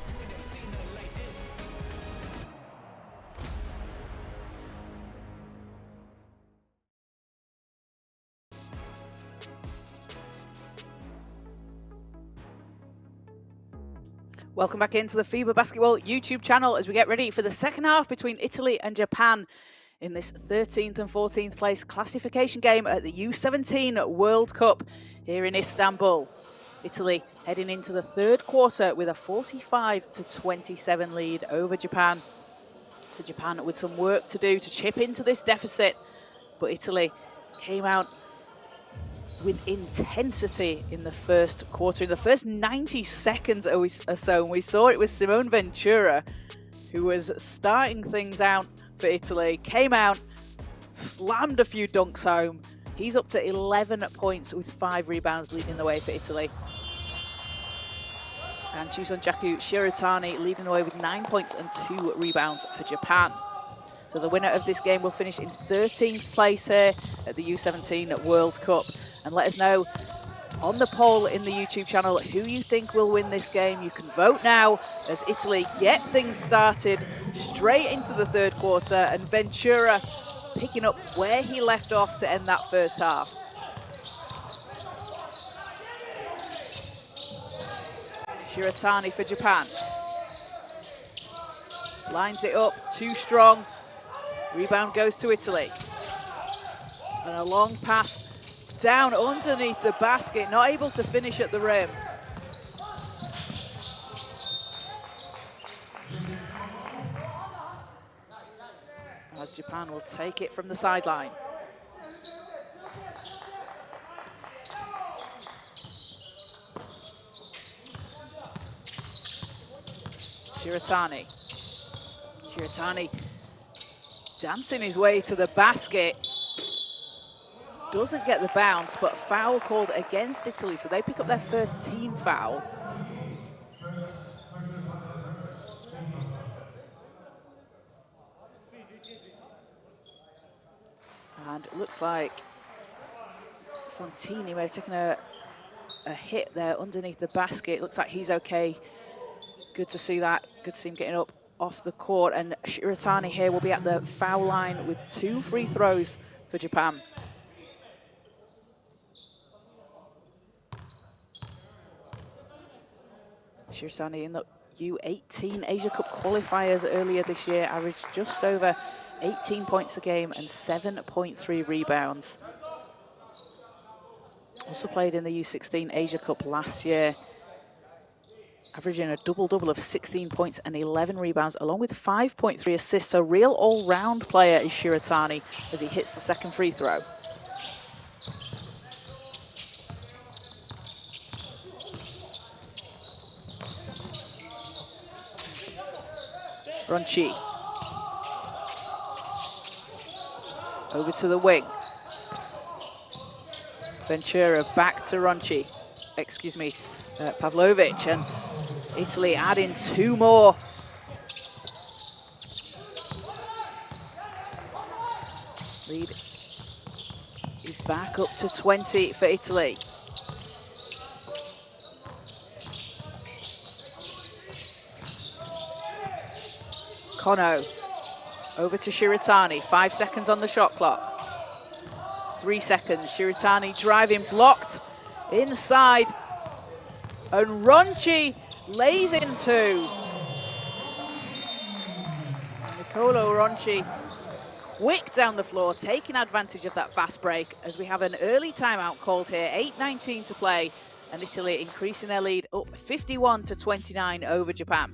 You ain't never seen nothing like this. Welcome back into the FIBA Basketball YouTube channel as we get ready for the second half between Italy and Japan in this 13th and 14th place classification game at the U17 World Cup here in Istanbul. Italy heading into the third quarter with a 45-27 lead over Japan. So Japan with some work to do to chip into this deficit, but Italy came out with intensity in the first quarter. In the first 90 seconds or so, and we saw it with Simone Ventura, who was starting things out for Italy, came out, slammed a few dunks home. He's up to 11 points with 5 rebounds, leading the way for Italy. And Chusonjaku Shiratani leading the way with 9 points and 2 rebounds for Japan. So the winner of this game will finish in 13th place here at the U17 World Cup. And let us know on the poll in the YouTube channel who you think will win this game. You can vote now as Italy get things started straight into the third quarter, and Ventura picking up where he left off to end that first half. Shiratani for Japan. Lines it up, too strong. Rebound goes to Italy. And a long pass down underneath the basket, not able to finish at the rim. As Japan will take it from the sideline. Shiratani dancing his way to the basket. Doesn't get the bounce, but foul called against Italy, so they pick up their first team foul. And it looks like Santini may have taken a hit there underneath the basket. Looks like he's okay. Good to see that. Good to see him getting up off the court. And Shiratani here will be at the foul line with 2 free throws for Japan. Shiratani U18 Asia Cup qualifiers earlier this year, averaged just over 18 points a game and 7.3 rebounds. Also played in the U16 Asia Cup last year, averaging a double-double of 16 points and 11 rebounds, along with 5.3 assists. So real all-round player is Shiratani as he hits the second free throw. Ronchi. Over to the wing. Ventura back to Ronchi. Excuse me, Pavlovic, and Italy adding 2 more. Lead is back up to 20 for Italy. Kono over to Shiratani, 5 seconds on the shot clock. 3 seconds, Shiratani driving, blocked inside, and Ronchi lays in 2. Nicolo Ronchi quick down the floor, taking advantage of that fast break as we have an early timeout called here, 8:19 to play, and Italy increasing their lead up 51-29 over Japan.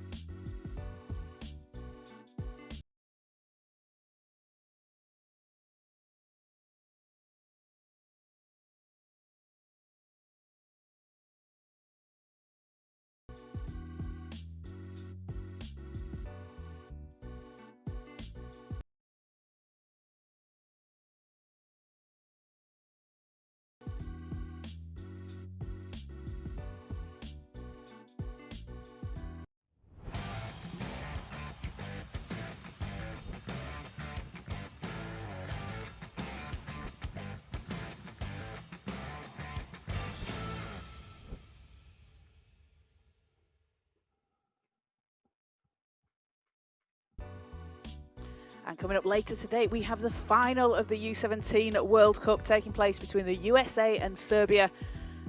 And coming up later today, we have the final of the U17 World Cup taking place between the USA and Serbia,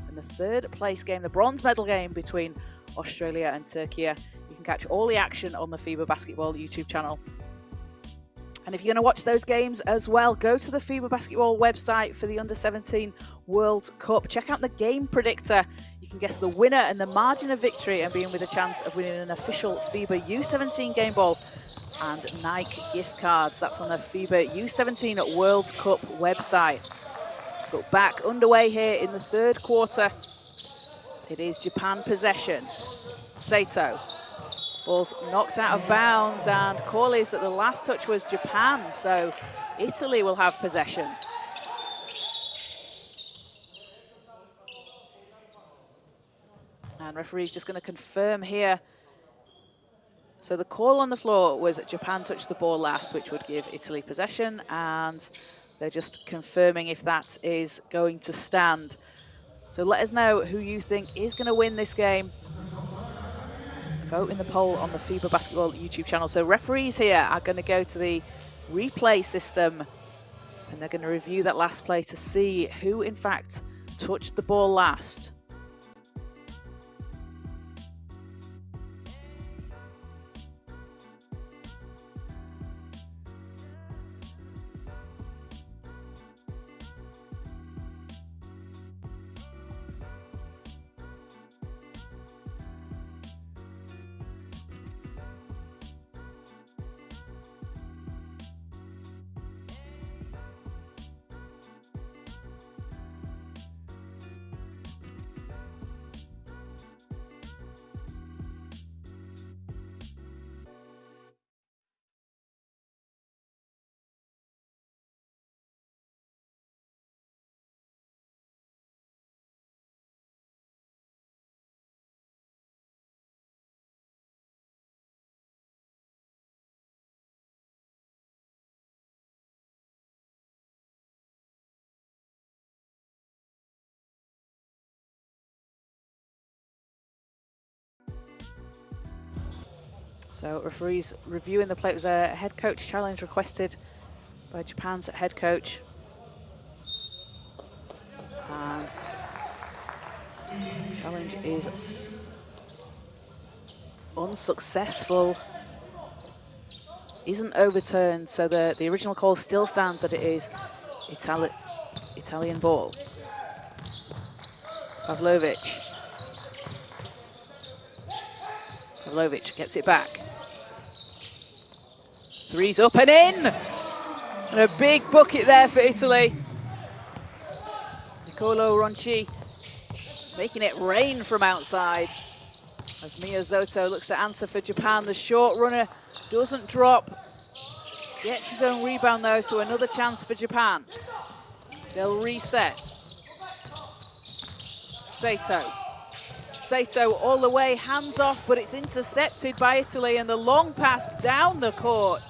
and the third place game, the bronze medal game between Australia and Turkey. You can catch all the action on the FIBA Basketball YouTube channel. And if you're going to watch those games as well, go to the FIBA Basketball website for the Under-17 World Cup. Check out the game predictor. You can guess the winner and the margin of victory and be in with a chance of winning an official FIBA U17 game ball and Nike gift cards. That's on the FIBA U17 World Cup website. But back underway here in the third quarter. It is Japan possession. Sato. Ball's knocked out of bounds, and call is that the last touch was Japan, so Italy will have possession. And referee's just going to confirm here. So the call on the floor was Japan touched the ball last, which would give Italy possession, and they're just confirming if that is going to stand. So let us know who you think is going to win this game. Vote in the poll on the FIBA Basketball YouTube channel. So referees here are going to go to the replay system, and they're going to review that last play to see who, in fact, touched the ball last. So referees reviewing the play. It was a head coach challenge requested by Japan's head coach. And challenge is unsuccessful. Isn't overturned, so the original call still stands that it is Italian ball. Pavlovic gets it back. Three's up and in! And a big bucket there for Italy. Nicolo Ronchi making it rain from outside. As Miyazoto looks to answer for Japan, the short runner doesn't drop. Gets his own rebound though, so another chance for Japan. They'll reset. Sato all the way, hands off, but it's intercepted by Italy, and the long pass down the court.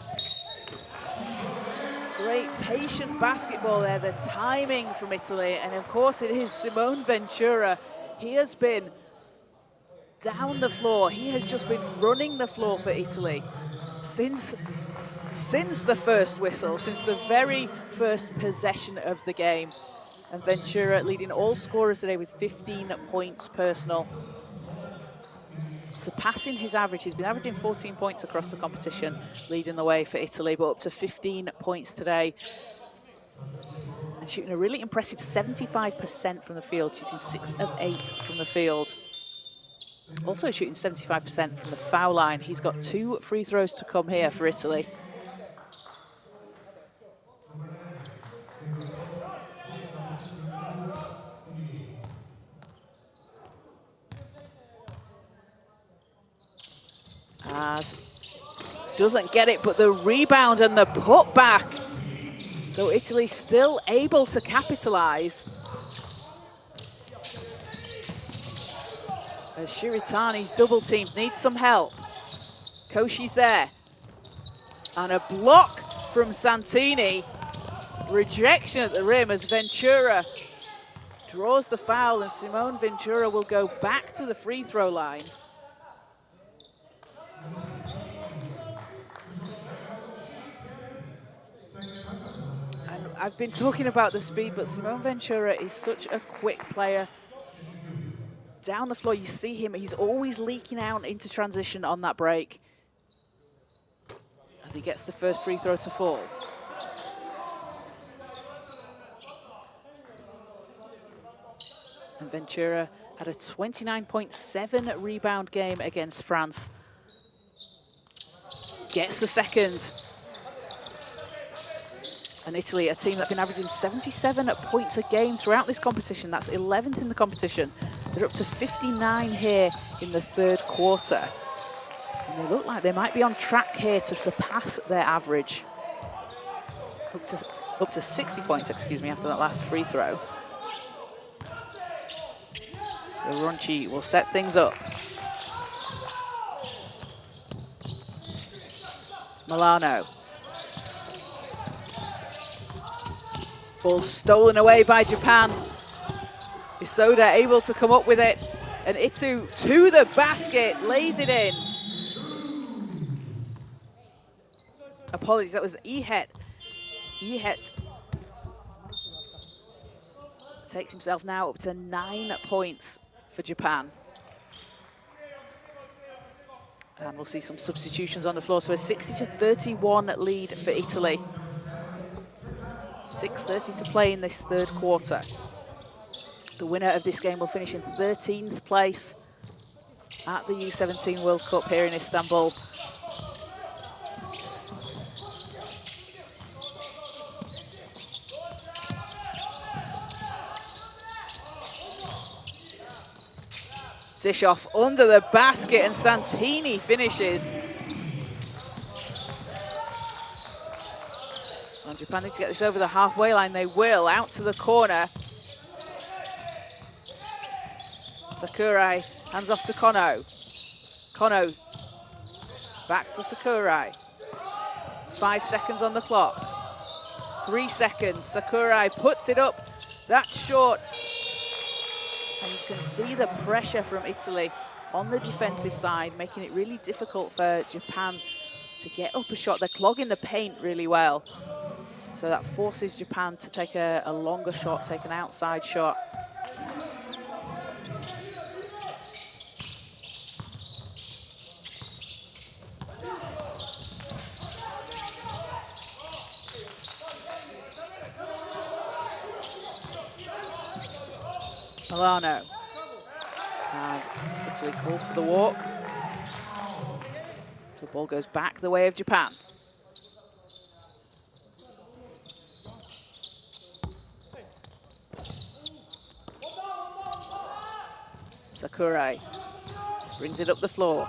Great patient basketball there, the timing from Italy, and of course it is Simone Ventura. He has been down the floor. He has just been running the floor for Italy since the first whistle, since the very first possession of the game. And Ventura leading all scorers today with 15 points personal. Surpassing his average. He's been averaging 14 points across the competition, leading the way for Italy, but up to 15 points today. And shooting a really impressive 75% from the field, shooting 6 of 8 from the field. Also shooting 75% from the foul line. He's got 2 free throws to come here for Italy. As doesn't get it, but the rebound and the putback. So Italy still able to capitalize. As Shiritani's double teamed, needs some help. Koshi's there. And a block from Santini. Rejection at the rim as Ventura draws the foul, and Simone Ventura will go back to the free throw line. And I've been talking about the speed, but Simone Ventura is such a quick player. Down the floor, you see him, he's always leaking out into transition on that break as he gets the first free throw to fall. And Ventura had a 29.7 rebound game against France. Gets the second. And Italy, a team that's been averaging 77 points a game throughout this competition. That's 11th in the competition. They're up to 59 here in the third quarter. And they look like they might be on track here to surpass their average. Up to 60 points, excuse me, after that last free throw. So Ronchi will set things up. Milano. Ball stolen away by Japan. Isoda able to come up with it. And Itu to the basket, lays it in. Apologies, that was Ihet. Ihet takes himself now up to 9 points for Japan. And we'll see some substitutions on the floor. So a 60-31 lead for Italy. 6:30 to play in this third quarter. The winner of this game will finish in 13th place at the U17 World Cup here in Istanbul. Dish off under the basket, and Santini finishes. And Japan need to get this over the halfway line. They will. Out to the corner. Sakurai hands off to Kono. Kono back to Sakurai. 5 seconds on the clock. 3 seconds. Sakurai puts it up. That's short. And you can see the pressure from Italy on the defensive side, making it really difficult for Japan to get up a shot. They're clogging the paint really well. So that forces Japan to take a longer shot, take an outside shot. Milano. And Italy called for the walk. So the ball goes back the way of Japan. Sakurai brings it up the floor.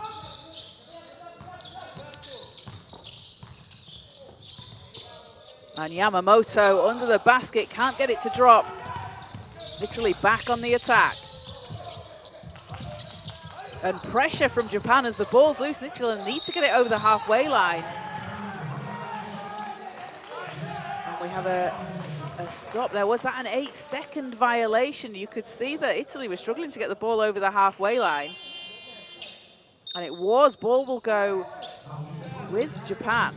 And Yamamoto under the basket, can't get it to drop. Italy back on the attack. And pressure from Japan as the ball's loose, and Italy need to get it over the halfway line. And we have a stop there. Was that an 8-second violation? You could see that Italy was struggling to get the ball over the halfway line. And it was. Ball will go with Japan.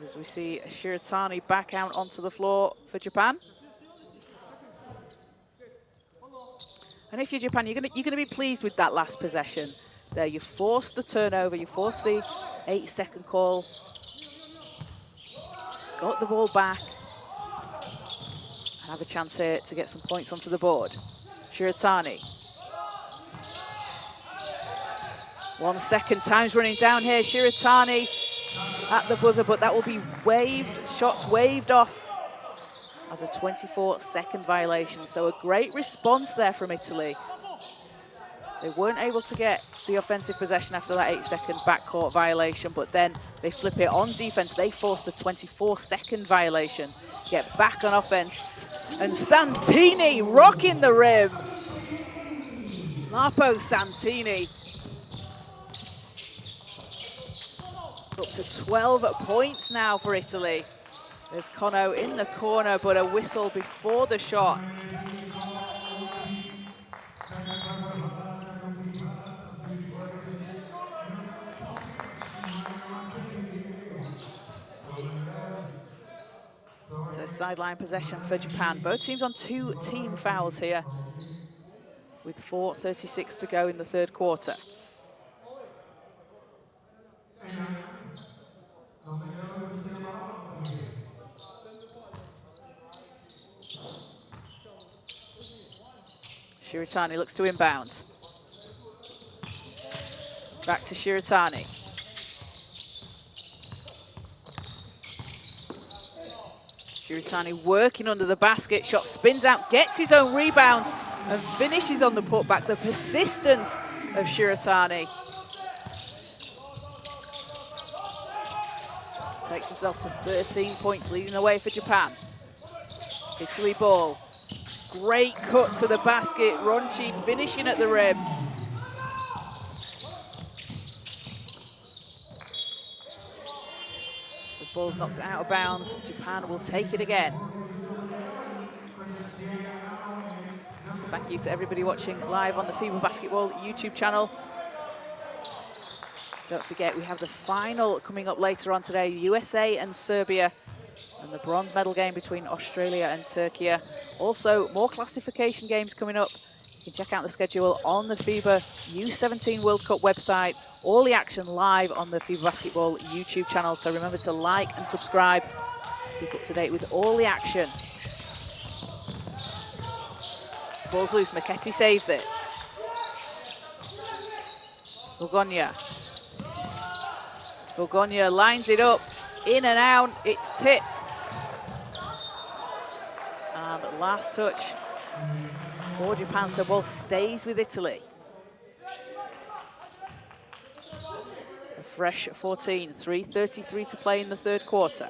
As we see Shiratani back out onto the floor for Japan. And if you're Japan, you're gonna be pleased with that last possession. There, you forced the turnover, you forced the 8-second call. Got the ball back. And have a chance here to get some points onto the board. Shiratani. 1 second, time's running down here. Shiratani at the buzzer, but that will be waved, shots waved off as a 24-second violation. So a great response there from Italy. They weren't able to get the offensive possession after that 8-second backcourt violation, but then they flip it on defense. They forced a 24-second violation. Get back on offense. And Santini rocking the rim. Marpo Santini. Up to 12 points now for Italy. There's Kono in the corner, but a whistle before the shot. So sideline possession for Japan. Both teams on 2 team fouls here with 4:36 to go in the third quarter. Shiratani looks to inbound. Back to Shiratani. Shiratani working under the basket. Shot spins out, gets his own rebound, and finishes on the putback. The persistence of Shiratani. Takes himself to 13 points, leading the way for Japan. Italy ball. Great cut to the basket. Ronchi finishing at the rim. The ball's knocked out of bounds. Japan will take it again. Thank you to everybody watching live on the FIBA Basketball YouTube channel. Don't forget, we have the final coming up later on today, USA and Serbia, and the bronze medal game between Australia and Turkey. Also, more classification games coming up. You can check out the schedule on the FIBA U17 World Cup website. All the action live on the FIBA Basketball YouTube channel. So remember to like and subscribe. Keep up to date with all the action. Ball's loose, Marchetti saves it. Borgonia lines it up, in and out, it's tipped. And last touch for Japan, so ball stays with Italy. A fresh 14, 3:33 to play in the third quarter.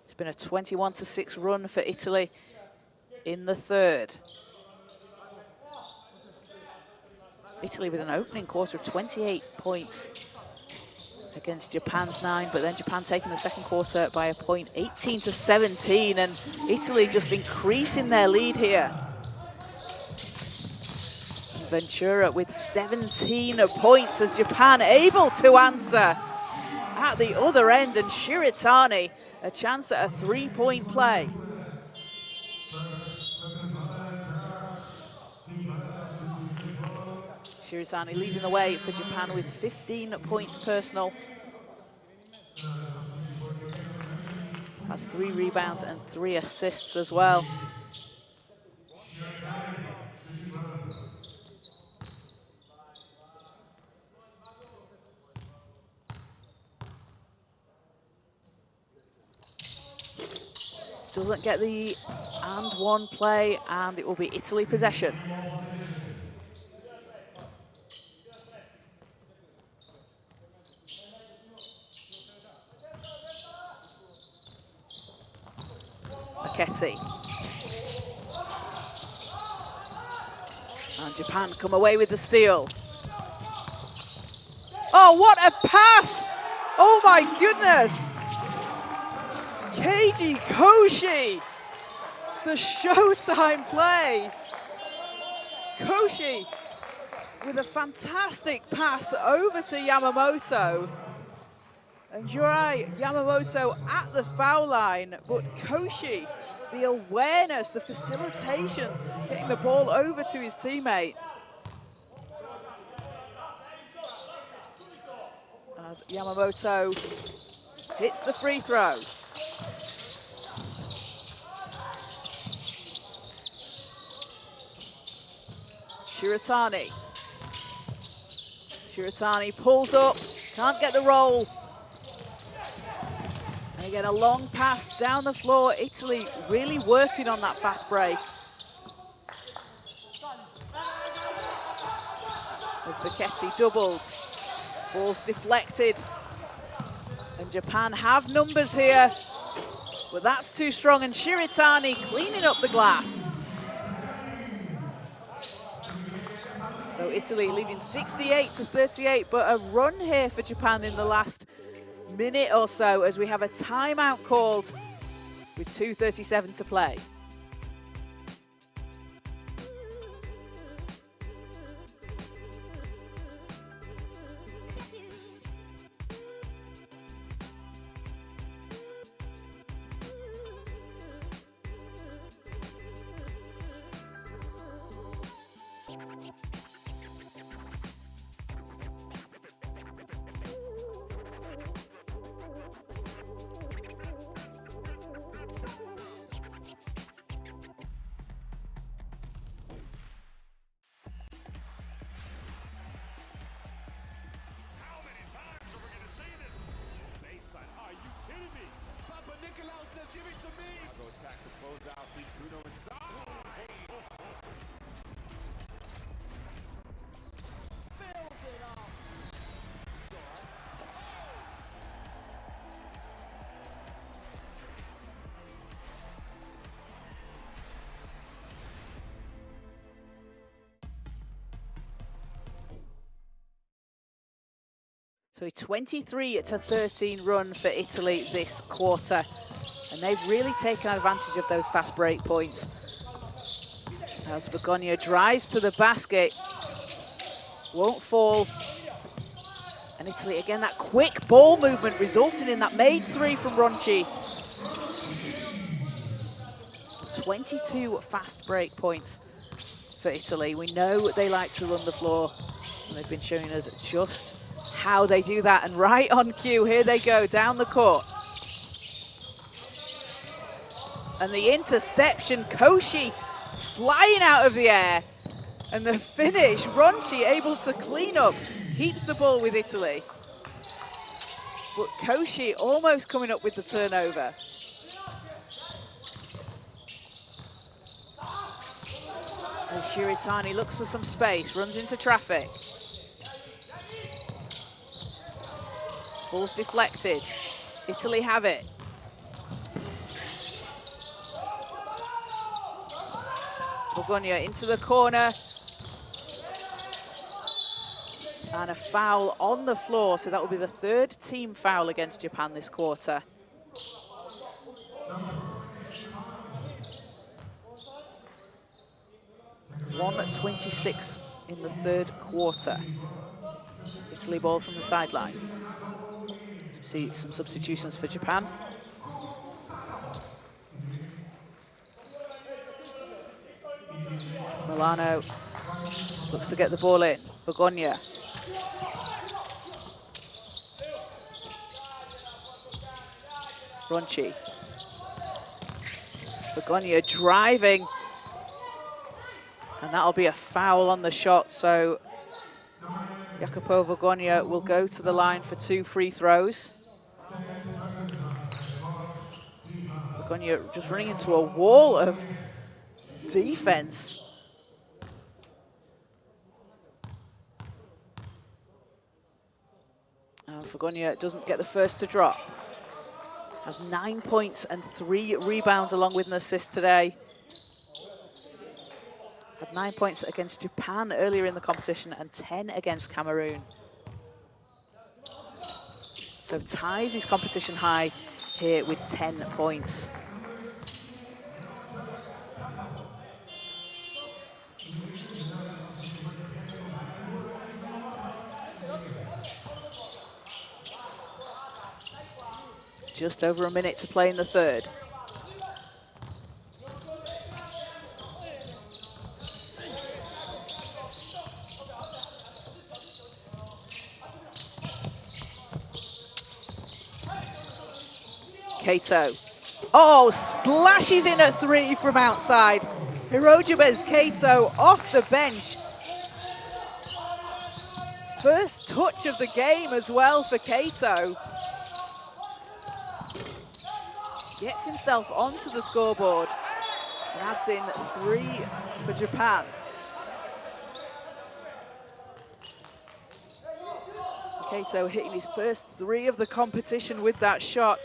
It's been a 21-6 run for Italy in the third. Italy with an opening quarter of 28 points against Japan's 9, but then Japan taking the second quarter by a point, 18-17, and Italy just increasing their lead here. Ventura with 17 points as Japan able to answer at the other end, and Shiratani a chance at a 3-point play. Shiratani leading the way for Japan with 15 points personal. Has 3 rebounds and 3 assists as well. Doesn't get the and one play, and it will be Italy possession. Marchetti. And Japan come away with the steal. Oh, what a pass! Oh my goodness! Keiji Koshi, the Showtime play. Koshi with a fantastic pass over to Yamamoto. And Yurai Yamamoto at the foul line, but Koshi, the awareness, the facilitation, getting the ball over to his teammate. As Yamamoto hits the free throw. Shiratani pulls up, can't get the roll. And again, a long pass down the floor. Italy really working on that fast break. As Marchetti doubled, ball's deflected. And Japan have numbers here, but that's too strong. And Shiratani cleaning up the glass. So Italy leading 68-38, but a run here for Japan in the last minute or so as we have a timeout called with 2:37 to play. So a 23-13 run for Italy this quarter. And they've really taken advantage of those fast break points. As Begonia drives to the basket, won't fall. And Italy, again, that quick ball movement resulting in that made three from Ronchi. 22 fast break points for Italy. We know they like to run the floor, and they've been showing us just how they do that. And right on cue, here they go down the court. And the interception, Koshi flying out of the air. And the finish, Ronchi able to clean up, keeps the ball with Italy. But Koshi almost coming up with the turnover. And Shiratani looks for some space, runs into traffic. Ball's deflected. Italy have it. Begonia into the corner. And a foul on the floor, so that will be the third team foul against Japan this quarter. .1:26 in the third quarter. Italy ball from the sideline. See some substitutions for Japan. Milano looks to get the ball in. Begonia. Ronchi. Begonia driving. And that'll be a foul on the shot. So Jacopo Begonia will go to the line for 2 free throws. Begonia just running into a wall of defense. Begonia doesn't get the first to drop. Has 9 points and 3 rebounds along with an assist today. Had 9 points against Japan earlier in the competition and 10 against Cameroon. So ties his competition high here with 10 points. Just over a minute to play in the third. Kato. Oh, splashes in at 3 from outside. Hirojibes Kato off the bench. First touch of the game as well for Kato. Gets himself onto the scoreboard and adds in 3 for Japan. Kato hitting his first 3 of the competition with that shot.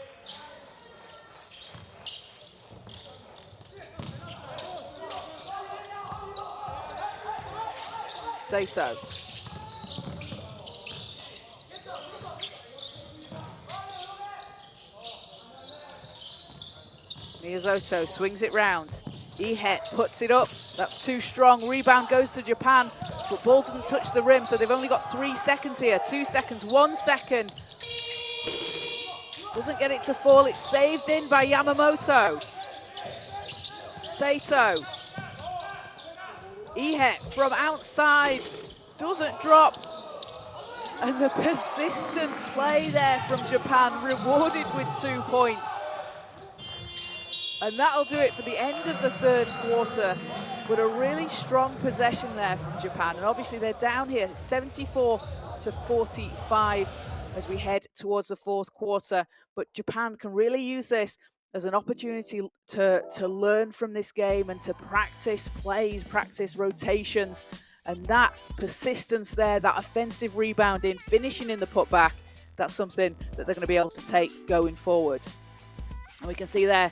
Sato. Miyazoto swings it round. Ihe puts it up. That's too strong. Rebound goes to Japan, but ball didn't touch the rim, so they've only got 3 seconds here. 2 seconds, 1 second. Doesn't get it to fall. It's saved in by Yamamoto. Sato. Ihe from outside. Doesn't drop. And the persistent play there from Japan, rewarded with 2 points. And that'll do it for the end of the third quarter. But a really strong possession there from Japan. And obviously they're down here 74-45 as we head towards the fourth quarter. But Japan can really use this as an opportunity to learn from this game and to practice plays, practice rotations. And that persistence there, that offensive rebounding, finishing in the putback, that's something that they're going to be able to take going forward. And we can see there,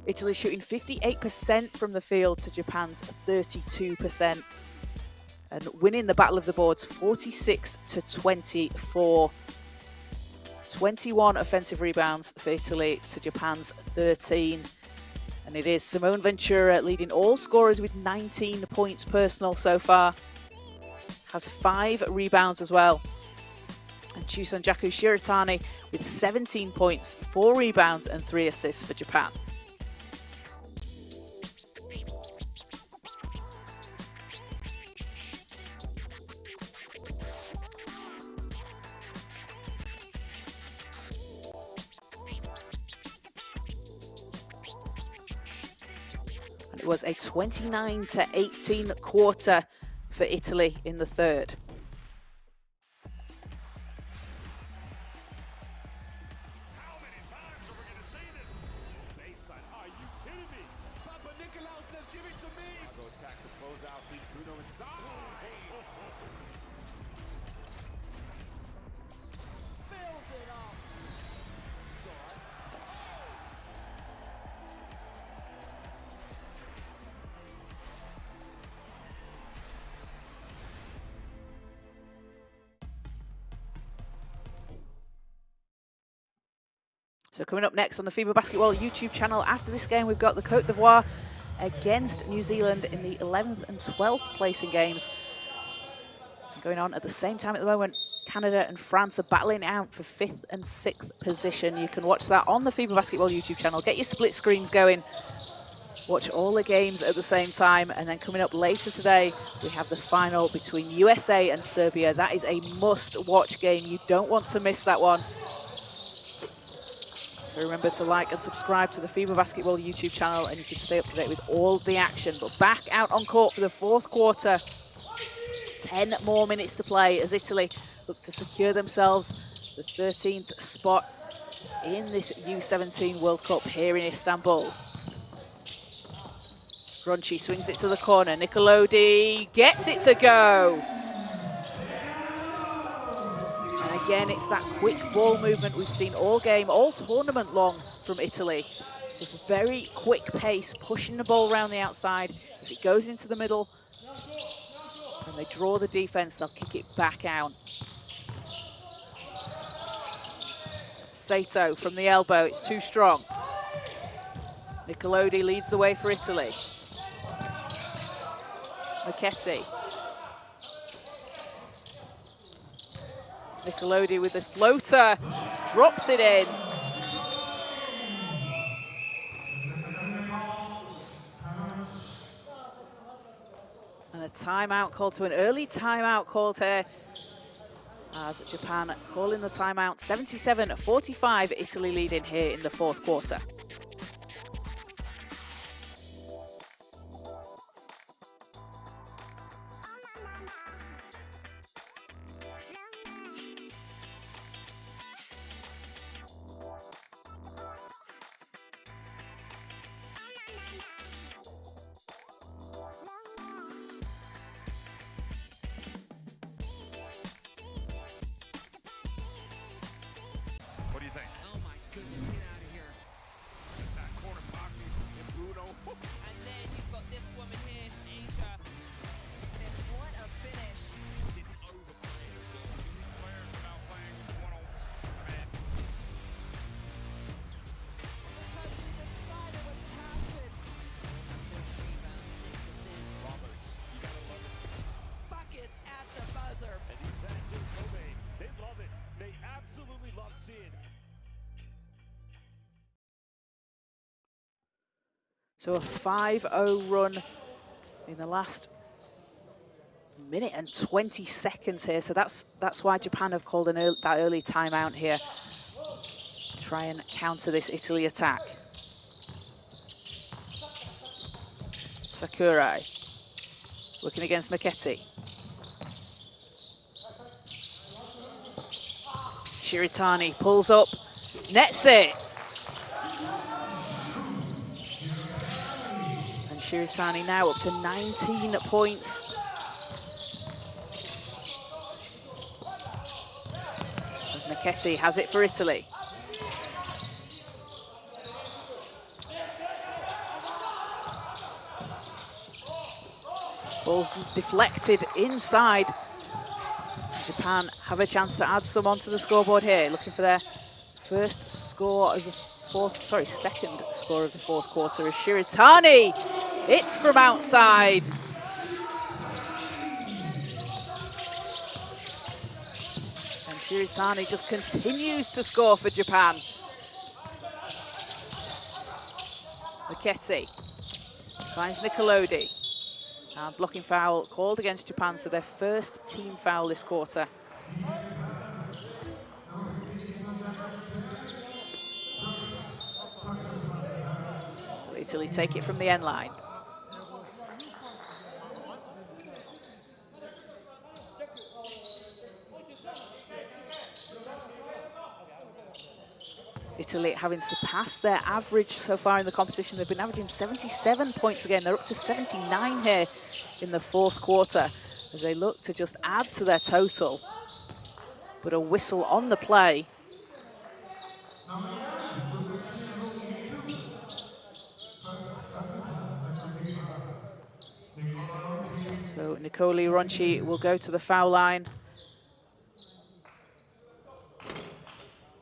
Italy shooting 58% from the field to Japan's 32%. And winning the battle of the boards 46-24. 21 offensive rebounds for Italy to Japan's 13. And it is Simone Ventura leading all scorers with 19 points personal so far. Has 5 rebounds as well. And Chusonjaku Shiratani with 17 points, 4 rebounds and 3 assists for Japan. And it was a 29-18 quarter for Italy in the third. How many times are we going to see this? Baseline, are you kidding me? Papa Nicolau says, give it to me. Go attacks to close out. Feed Bruno inside. Fills it up. It's all right. So coming up next on the FIBA Basketball YouTube channel, after this game, we've got the Côte d'Ivoire against New Zealand in the 11th and 12th placing games. And going on at the same time at the moment, Canada and France are battling out for 5th and 6th position. You can watch that on the FIBA Basketball YouTube channel. Get your split screens going. Watch all the games at the same time. And then coming up later today, we have the final between USA and Serbia. That is a must-watch game. You don't want to miss that one. So remember to like and subscribe to the FIBA Basketball YouTube channel and you can stay up to date with all the action. But back out on court for the fourth quarter. 10 more minutes to play as Italy look to secure themselves the 13th spot in this U17 World Cup here in Istanbul. Ronchi swings it to the corner. Nicolodi gets it to go. And again, it's that quick ball movement we've seen all game, all tournament long from Italy. Just very quick pace, pushing the ball around the outside. If it goes into the middle and they draw the defense, they'll kick it back out. Sato from the elbow, it's too strong. Nicolodi leads the way for Italy. Marchetti. Nicolodi with the floater, drops it in. And a timeout call to an early timeout called here as Japan calling the timeout. 77-45, Italy leading here in the fourth quarter. What do you think? Oh my goodness, get out of here. That corner pocket and Bruno. And then you've got this woman here, Asia. And what a finish. Didn't overplay as well. Players without playing one-on-one. Because she's excited with passion. 2 rebounds, 6 assists. Roberts, you gotta love it. Buckets at the buzzer. And these fans in Kobe, they love it. They absolutely love seeing it. So a 5-0 run in the last minute and 20 seconds here. So that's why Japan have called that early timeout here. Try and counter this Italy attack. Sakurai working against Marchetti. Shiritani pulls up, nets it. And Shiritani now up to 19 points. As Marchetti has it for Italy. Ball's deflected inside. Japan have a chance to add some onto the scoreboard here, looking for their second score of the fourth quarter. Is Shiritani. It's from outside. And Shiritani just continues to score for Japan. Marchetti finds Nicolodi. And blocking foul called against Japan, so their first team foul this quarter. So Italy take it from the end line. Italy having surpassed their average so far in the competition. They've been averaging 77 points again. They're up to 79 here in the fourth quarter as they look to just add to their total. But a whistle on the play. So Nicoli Ronchi will go to the foul line.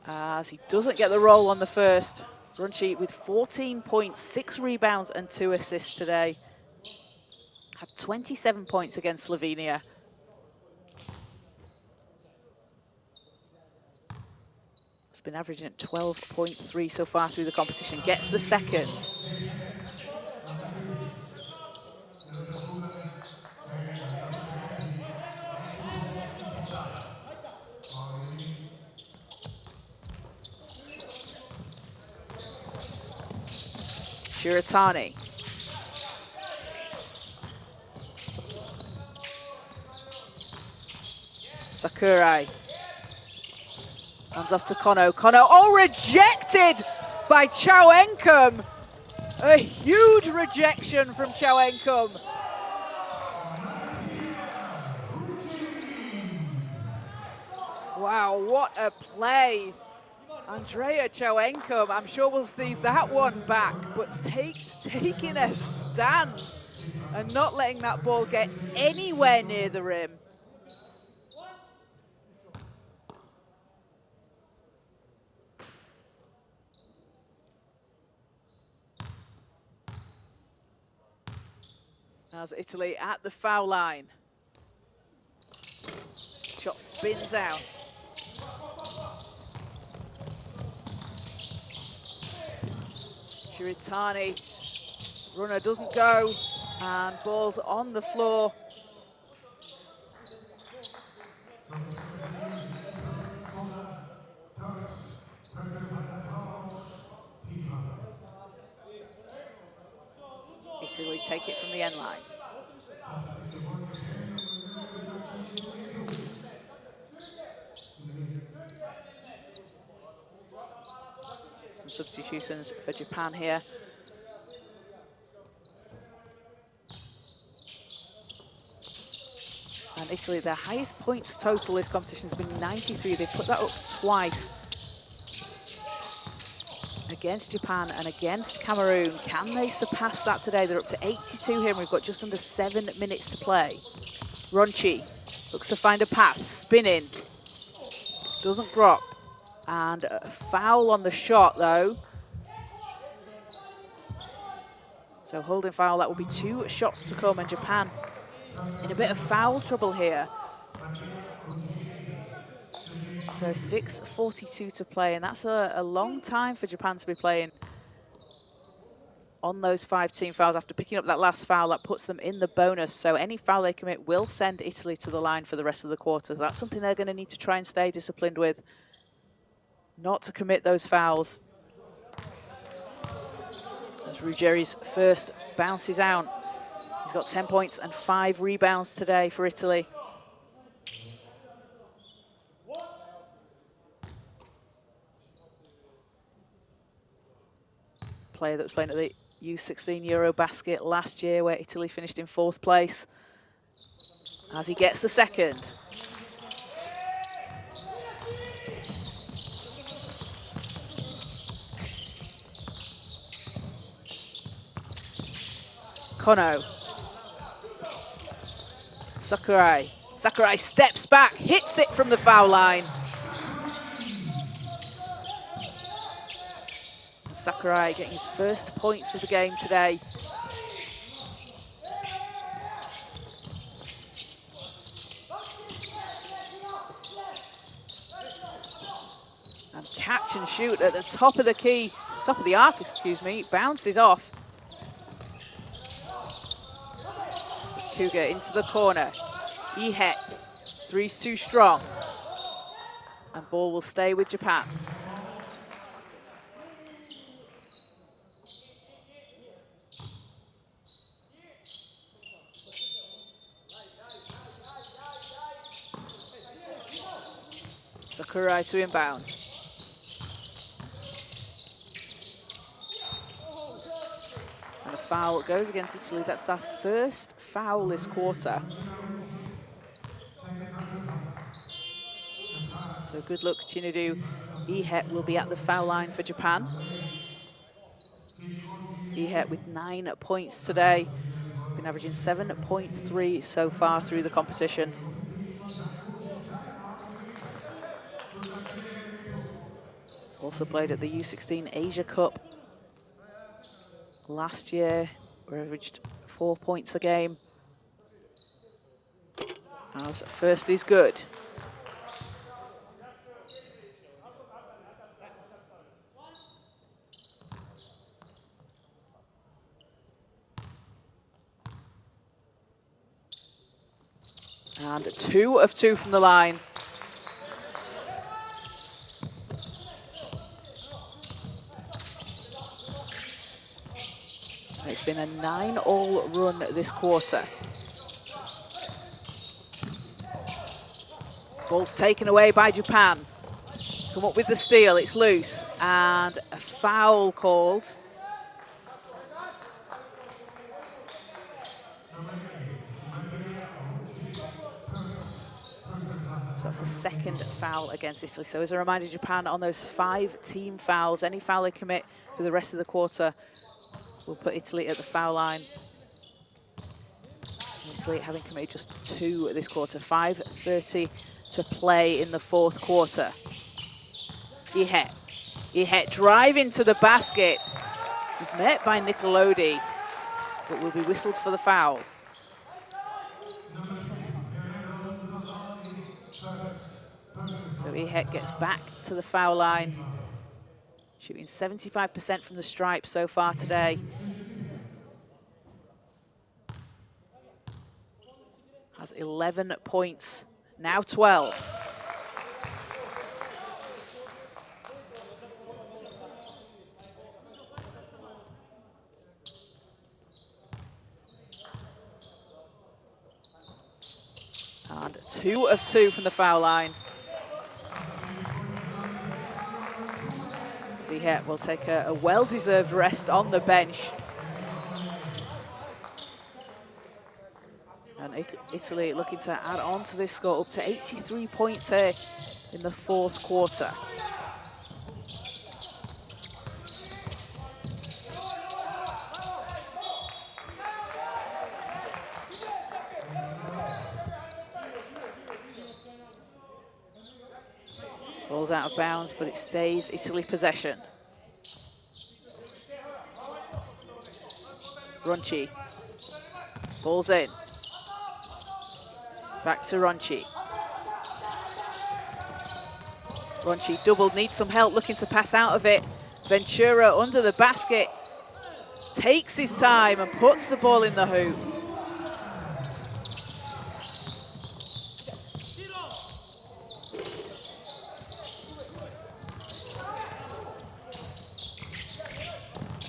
As he doesn't get the roll on the first. Ronchi with 14 points, 6 rebounds and 2 assists today. Had 27 points against Slovenia. It's been averaging at 12.3 so far through the competition. Gets the second. Shiratani. Sakurai. Hands off to Kono. Kono, oh, rejected by Chowenkum. A huge rejection from Chowenkum. Wow, what a play. Andrea Chowenkum, I'm sure we'll see that one back, but taking a stand and not letting that ball get anywhere near the rim. As Italy at the foul line. Shot spins out. Shiratani, runner doesn't go, and ball's on the floor. Italy take it from the end line. Some substitutions for Japan here. And Italy, their highest points total this competition has been 93. They've put that up twice against Japan and against Cameroon. Can they surpass that today? They're up to 82 here, and we've got just under 7 minutes to play. Ronchi looks to find a path, spinning, doesn't drop, and a foul on the shot though. So holding foul, that will be 2 shots to come, and Japan in a bit of foul trouble here. So 6:42 to play, and that's a long time for Japan to be playing on those 5 team fouls. After picking up that last foul, that puts them in the bonus. So any foul they commit will send Italy to the line for the rest of the quarter. That's something they're going to need to try and stay disciplined with, not to commit those fouls. As Ruggeri's first bounces out. He's got 10 points and 5 rebounds today for Italy. Player that was playing at the U17 Eurobasket last year, where Italy finished in 4th place. As he gets the second. Kono. Sakurai. Sakurai steps back, hits it from the foul line. Sakurai getting his first points of the game today. And catch and shoot at the top of the key, top of the arc, excuse me, bounces off. Cougar into the corner. Ihe, 3's too strong. And ball will stay with Japan. Sakurai to inbound. And a foul goes against Italy. That's our first foul this quarter. So good luck, Chinedu. Ihe will be at the foul line for Japan. Ihe with 9 points today. Been averaging 7.3 so far through the competition. Also played at the U16 Asia Cup last year, where averaged 4 points a game. As first is good. And 2 of 2 from the line. It's been a 9-all run this quarter. Ball's taken away by Japan. Come up with the steal, it's loose, and a foul called. So that's the second foul against Italy. So as a reminder, Japan on those 5 team fouls, any foul they commit for the rest of the quarter will put Italy at the foul line. Italy having committed just 2 this quarter, 5:30 to play in the fourth quarter. Ihe driving to the basket. He's met by Nicolodi, but will be whistled for the foul. So Ihe gets back to the foul line, shooting 75% from the stripe so far today. Has 11 points, now 12. And 2 of 2 from the foul line. Ihe will take a well-deserved rest on the bench. And Italy looking to add on to this score, up to 83 points here in the fourth quarter. Ball's out of bounds, but it stays Italy possession. Ronchi. Ball's in. Back to Ronchi. Ronchi doubled, needs some help, looking to pass out of it. Ventura under the basket, takes his time and puts the ball in the hoop.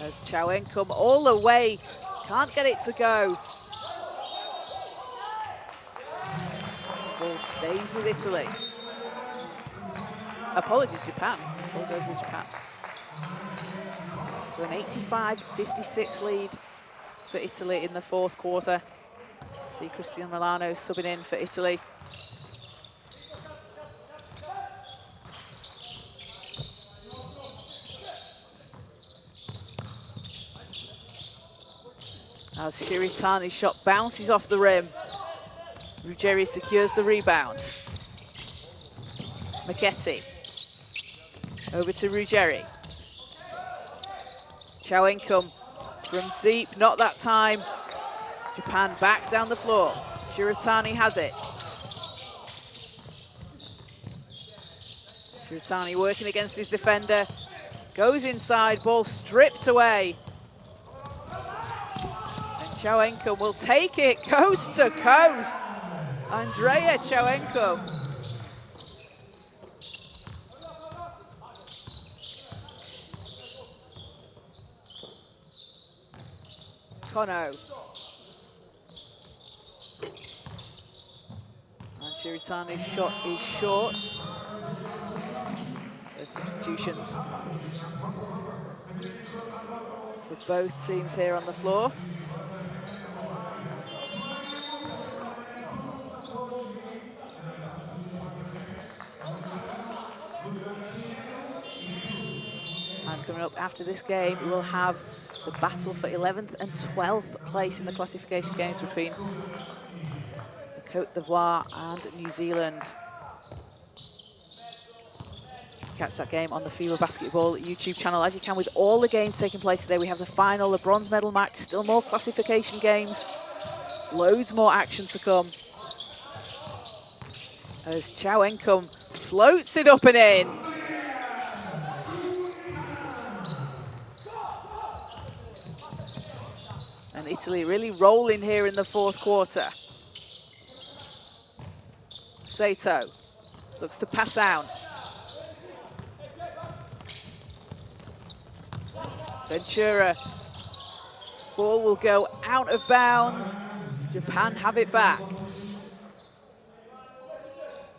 As Chowen come all the way, can't get it to go. Ball stays with Italy. Apologies, Japan. Ball goes with Japan. So an 85-56 lead for Italy in the fourth quarter. See Cristiano Milano subbing in for Italy. As Shiritani's shot bounces off the rim. Ruggeri secures the rebound. Macchetti. Over to Ruggeri. Chowenkum from deep, not that time. Japan back down the floor. Shiritani has it. Shiritani working against his defender. Goes inside, ball stripped away. Chowenkum will take it coast to coast. Andrea Chowenkum. Kono. And Shiritani's shot is short. There's substitutions for both teams here on the floor. And coming up after this game, we'll have the battle for 11th and 12th place in the classification games between the Côte d'Ivoire and New Zealand. Catch that game on the FIBA Basketball YouTube channel, as you can with all the games taking place today. We have the final, the bronze medal match, still more classification games, loads more action to come. As Chowenkum floats it up and in. And Italy really rolling here in the fourth quarter. Sato looks to pass out. Ventura Ball will go out of bounds. Japan have it back.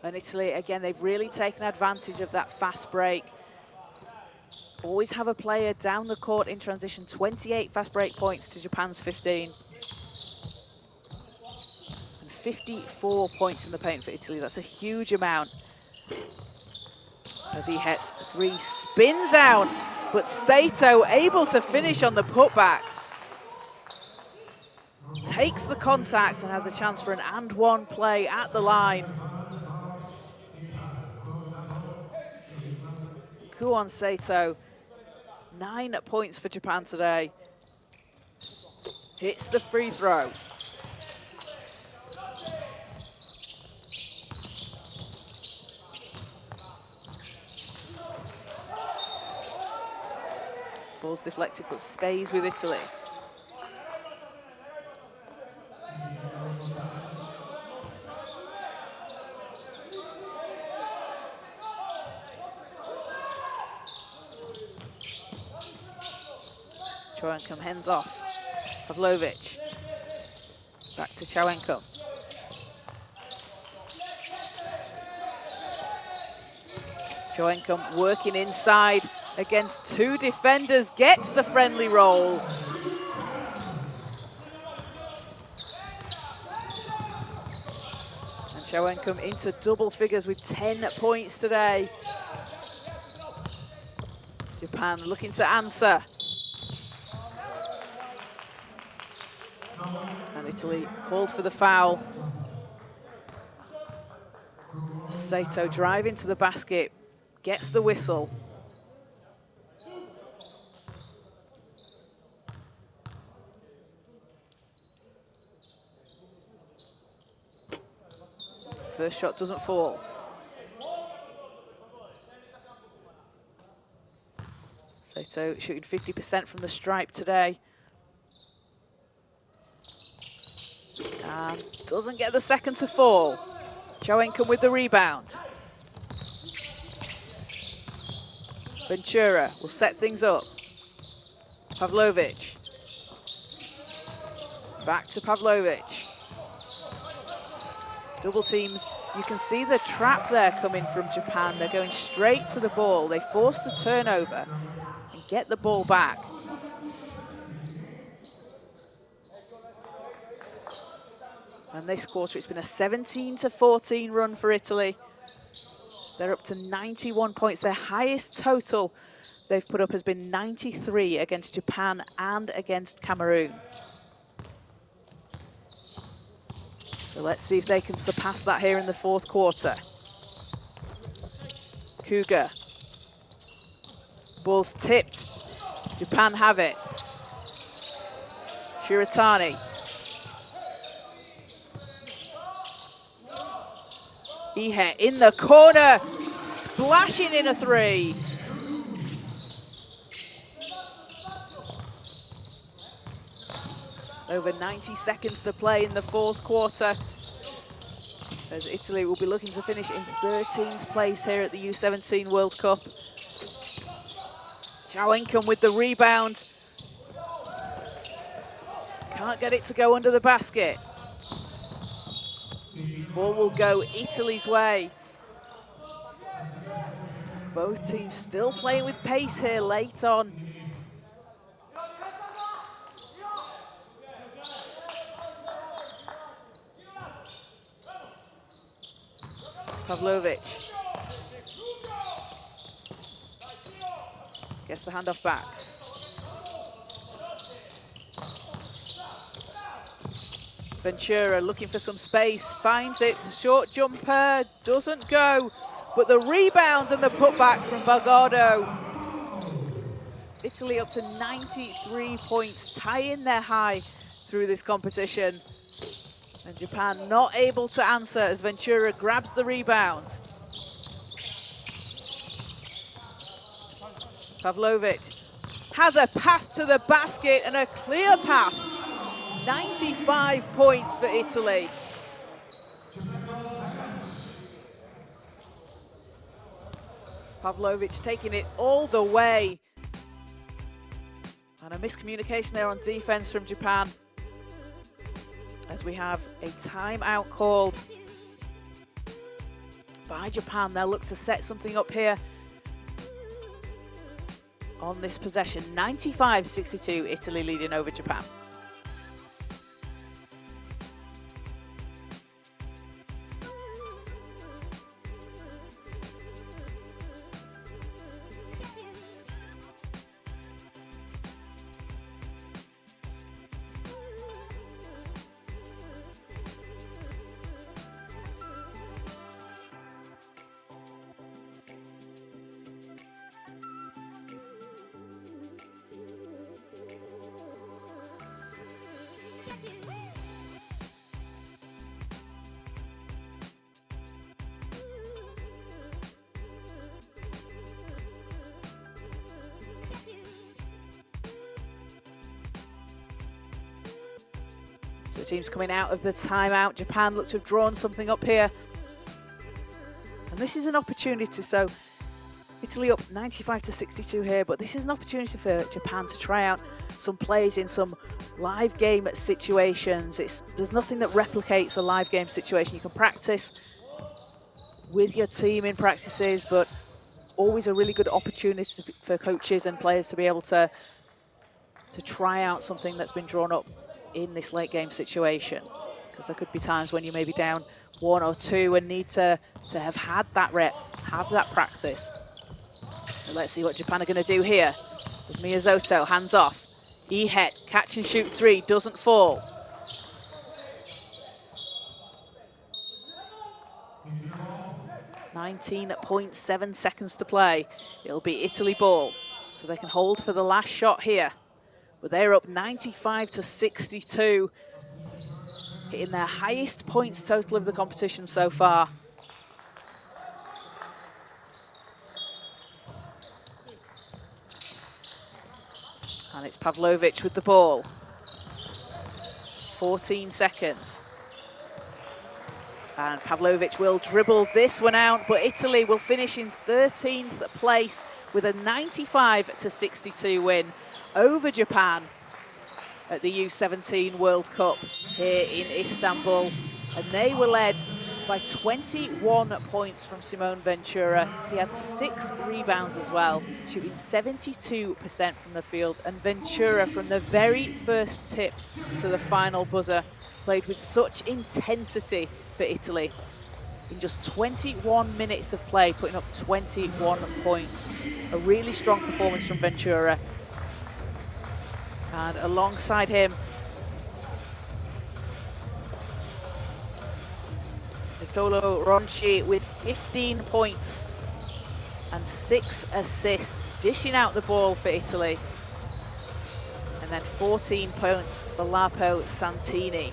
And Italy, again, they've really taken advantage of that fast break. Always have a player down the court in transition. 28 fast break points to Japan's 15. And 54 points in the paint for Italy. That's a huge amount. As he hits three, spins out, but Sato able to finish on the putback. Takes the contact and has a chance for an and one play at the line. Kuon Sato, 9 points for Japan today. Hits the free throw. Ball's deflected but stays with Italy. Chowenkom hands off. Pavlovic. Back to Chowenkom. Chowenkom working inside against two defenders, gets the friendly roll. And Chowenkom into double figures with 10 points today. Japan looking to answer. And Italy called for the foul. Sato driving to the basket, gets the whistle. First shot doesn't fall. Sato shooting 50% from the stripe today. And doesn't get the second to fall. Chowenkom with the rebound. Ventura will set things up. Pavlovic. Back to Pavlovic. Double teams. You can see the trap there coming from Japan. They're going straight to the ball. They force the turnover and get the ball back. And this quarter, it's been a 17-14 run for Italy. They're up to 91 points. Their highest total they've put up has been 93 against Japan and against Cameroon. So let's see if they can surpass that here in the fourth quarter. Cougar. Ball's tipped. Japan have it. Shiratani. Ihe in the corner, splashing in a three. Over 90 seconds to play in the fourth quarter, as Italy will be looking to finish in 13th place here at the U17 World Cup. Chowenkom with the rebound. Can't get it to go under the basket. Ball will go Italy's way. Both teams still playing with pace here late on. Pavlovic. Gets the handoff back. Ventura looking for some space, finds it, the short jumper doesn't go, but the rebound and the putback from Belgardo. Italy up to 93 points, tying their high through this competition. And Japan not able to answer as Ventura grabs the rebound. Pavlovic has a path to the basket and a clear path. 95 points for Italy. Pavlovic taking it all the way. And a miscommunication there on defense from Japan, as we have a timeout called by Japan. They'll look to set something up here on this possession. 95-62, Italy leading over Japan. So the team's coming out of the timeout. Japan look to have drawn something up here. And this is an opportunity. So Italy up 95-62 here, but this is an opportunity for Japan to try out some plays in some live game situations. There's nothing that replicates a live game situation. You can practice with your team in practices, but always a really good opportunity for coaches and players to be able to try out something that's been drawn up in this late game situation, because there could be times when you may be down 1 or 2 and need to have had that rep, have that practice. So let's see what Japan are going to do here. There's Miyazoto, hands off. Ihet, catch and shoot 3, doesn't fall. .7 seconds to play. It'll be Italy ball, so they can hold for the last shot here. But they're up 95-62, hitting their highest points total of the competition so far. And it's Pavlovic with the ball. 14 seconds. And Pavlovic will dribble this one out, but Italy will finish in 13th place with a 95-62 win over Japan at the U17 World Cup here in Istanbul. And they were led by 21 points from Simone Ventura. He had 6 rebounds as well, shooting 72% from the field. And Ventura, from the very first tip to the final buzzer, played with such intensity for Italy. In just 21 minutes of play, putting up 21 points. A really strong performance from Ventura. And alongside him, Nicolo Ronchi with 15 points and 6 assists, dishing out the ball for Italy. And then 14 points for Lapo Santini.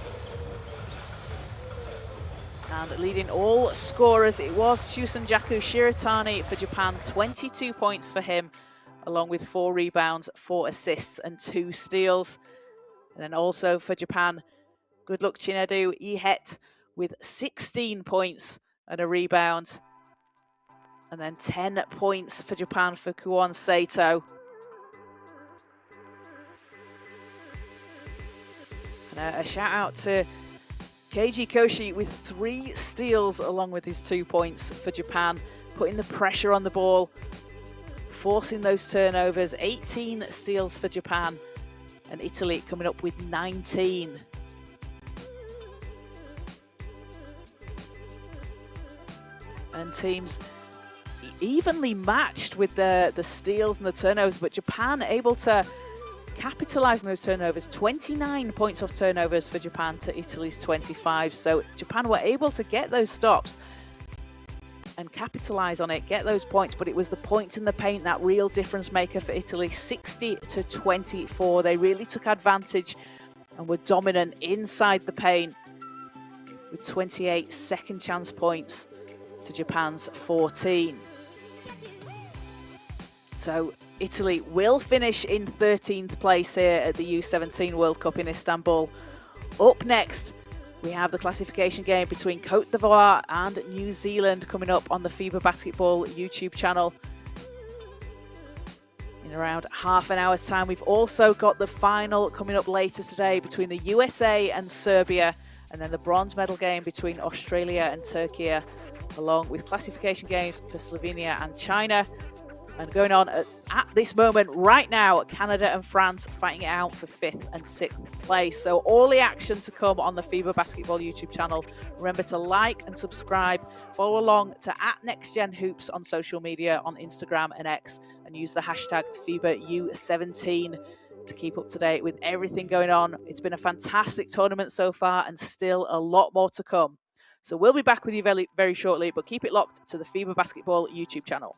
And leading all scorers, it was Chusenjaku Shiratani for Japan, 22 points for him, along with 4 rebounds, 4 assists and 2 steals. And then also for Japan, good luck Chinedu Ihet with 16 points and a rebound. And then 10 points for Japan for Kuon Sato. And a shout out to Keiji Koshi with 3 steals along with his 2 points for Japan, putting the pressure on the ball, forcing those turnovers. 18 steals for Japan, and Italy coming up with 19. And teams evenly matched with the steals and the turnovers, but Japan able to capitalize on those turnovers. 29 points off turnovers for Japan to Italy's 25. So Japan were able to get those stops and capitalize on it, get those points, but it was the points in the paint that real difference maker for Italy. 60-24. They really took advantage and were dominant inside the paint with 28 second chance points to Japan's 14. So Italy will finish in 13th place here at the U17 World Cup in Istanbul. Up next, we have the classification game between Côte d'Ivoire and New Zealand coming up on the FIBA Basketball YouTube channel in In around half an hour's time, we've also got the final coming up later today between the USA and Serbia, and then the bronze medal game between Australia and Turkey, along with classification games for Slovenia and China. And going on at this moment right now, Canada and France fighting it out for 5th and 6th place. So all the action to come on the FIBA Basketball YouTube channel. Remember to like and subscribe. Follow along to @NextGenHoops on social media on Instagram and X, and use the hashtag FIBA U17 to keep up to date with everything going on. It's been a fantastic tournament so far, and still a lot more to come. So we'll be back with you very, very shortly, but keep it locked to the FIBA Basketball YouTube channel.